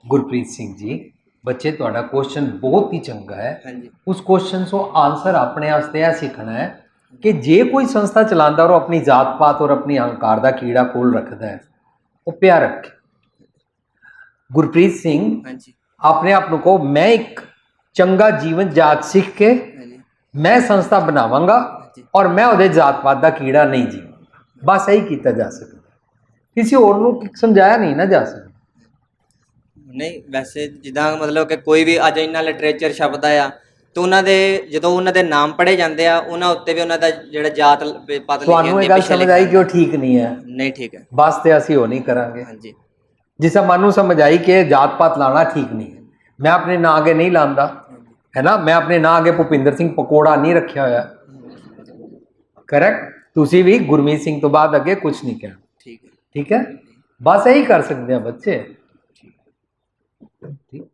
ਗੁਰਪ੍ਰੀਤ ਸਿੰਘ ਜੀ, ਬੱਚੇ ਤੁਹਾਡਾ ਕੁਐਸਚਨ ਬਹੁਤ ਹੀ ਚੰਗਾ ਹੈ। ਹਾਂਜੀ। ਉਸ ਕੁਐਸਚਨ ਤੋਂ ਆਨਸਰ ਆਪਣੇ ਵਾਸਤੇ ਇਹ ਸਿੱਖਣਾ ਹੈ ਕਿ ਜੇ ਕੋਈ ਸੰਸਥਾ ਚਲਾਉਂਦਾ ਔਰ ਆਪਣੀ ਜਾਤ ਪਾਤ ਔਰ ਆਪਣੀ ਅਹੰਕਾਰ ਦਾ ਕੀੜਾ ਕੋਲ ਰੱਖਦਾ ਹੈ, ਉਹ ਪਿਆਰ ਰੱਖੇ। ਗੁਰਪ੍ਰੀਤ ਸਿੰਘ, ਹਾਂਜੀ ਆਪਣੇ ਆਪ ਨੂੰ ਕਹੋ, ਮੈਂ ਇੱਕ ਚੰਗਾ ਜੀਵਨ ਜਾਚ ਸਿੱਖ ਕੇ ਹਾਂਜੀ ਮੈਂ ਸੰਸਥਾ ਬਣਾਵਾਂਗਾ ਔਰ ਮੈਂ ਉਹਦੇ ਜਾਤ ਪਾਤ ਦਾ ਕੀੜਾ ਨਹੀਂ ਜੀਵਾਂਗਾ। ਬਸ ਇਹੀ ਕੀਤਾ ਜਾ ਸਕਦਾ, ਕਿਸੇ ਹੋਰ ਨੂੰ ਸਮਝਾਇਆ ਨਹੀਂ ਨਾ ਜਾ ਸਕਦਾ। ਨਹੀਂ, ਵੈਸੇ ਜਿੱਦਾਂ ਮਤਲਬ ਕਿ ਕੋਈ ਵੀ ਅੱਜ ਇੰਨਾ ਲਿਟਰੇਚਰ ਛਪਦਾ ਆ, ਤੇ ਉਹਨਾਂ ਦੇ ਜਦੋਂ ਉਹਨਾਂ ਦੇ ਨਾਮ ਪੜ੍ਹੇ ਜਾਂਦੇ ਆ, ਉਹਨਾਂ ਉੱਤੇ ਵੀ ਉਹਨਾਂ ਦਾ ਜਿਹੜਾ ਜਾਤ ਪਾਤ ਤੁਹਾਨੂੰ ਇਹ ਗੱਲ ਸਮਝ ਆਈ ਕਿ ਉਹ ਠੀਕ ਨਹੀਂ ਹੈ? ਨਹੀਂ ਠੀਕ ਹੈ। ਬਸ ਤੇ ਅਸੀਂ ਉਹ ਨਹੀਂ ਕਰਾਂਗੇ। ਹਾਂਜੀ। ਜਿਸ ਤਰ੍ਹਾਂ ਮਨ ਨੂੰ ਸਮਝ ਆਈ ਕਿ ਜਾਤ ਪਾਤ ਲਾਣਾ ਠੀਕ ਨਹੀਂ ਹੈ, ਮੈਂ ਆਪਣੇ ਨਾਂ ਅੱਗੇ ਨਹੀਂ ਲਾਉਂਦਾ, ਹੈ ਨਾ, ਮੈਂ ਆਪਣੇ ਨਾਂ ਅੱਗੇ ਭੁਪਿੰਦਰ ਸਿੰਘ ਪਕੌੜਾ ਨਹੀਂ ਰੱਖਿਆ ਹੋਇਆ। ਕਰੈਕਟ? ਤੁਸੀਂ ਵੀ ਗੁਰਮੀਤ ਸਿੰਘ ਤੋਂ ਬਾਅਦ ਅੱਗੇ ਕੁਝ ਨਹੀਂ ਕਹਿਣਾ। ਠੀਕ ਹੈ। ਠੀਕ ਹੈ, ਬਸ ਇਹੀ ਕਰ ਸਕਦੇ ਆ ਬੱਚੇ। ਠੀਕ।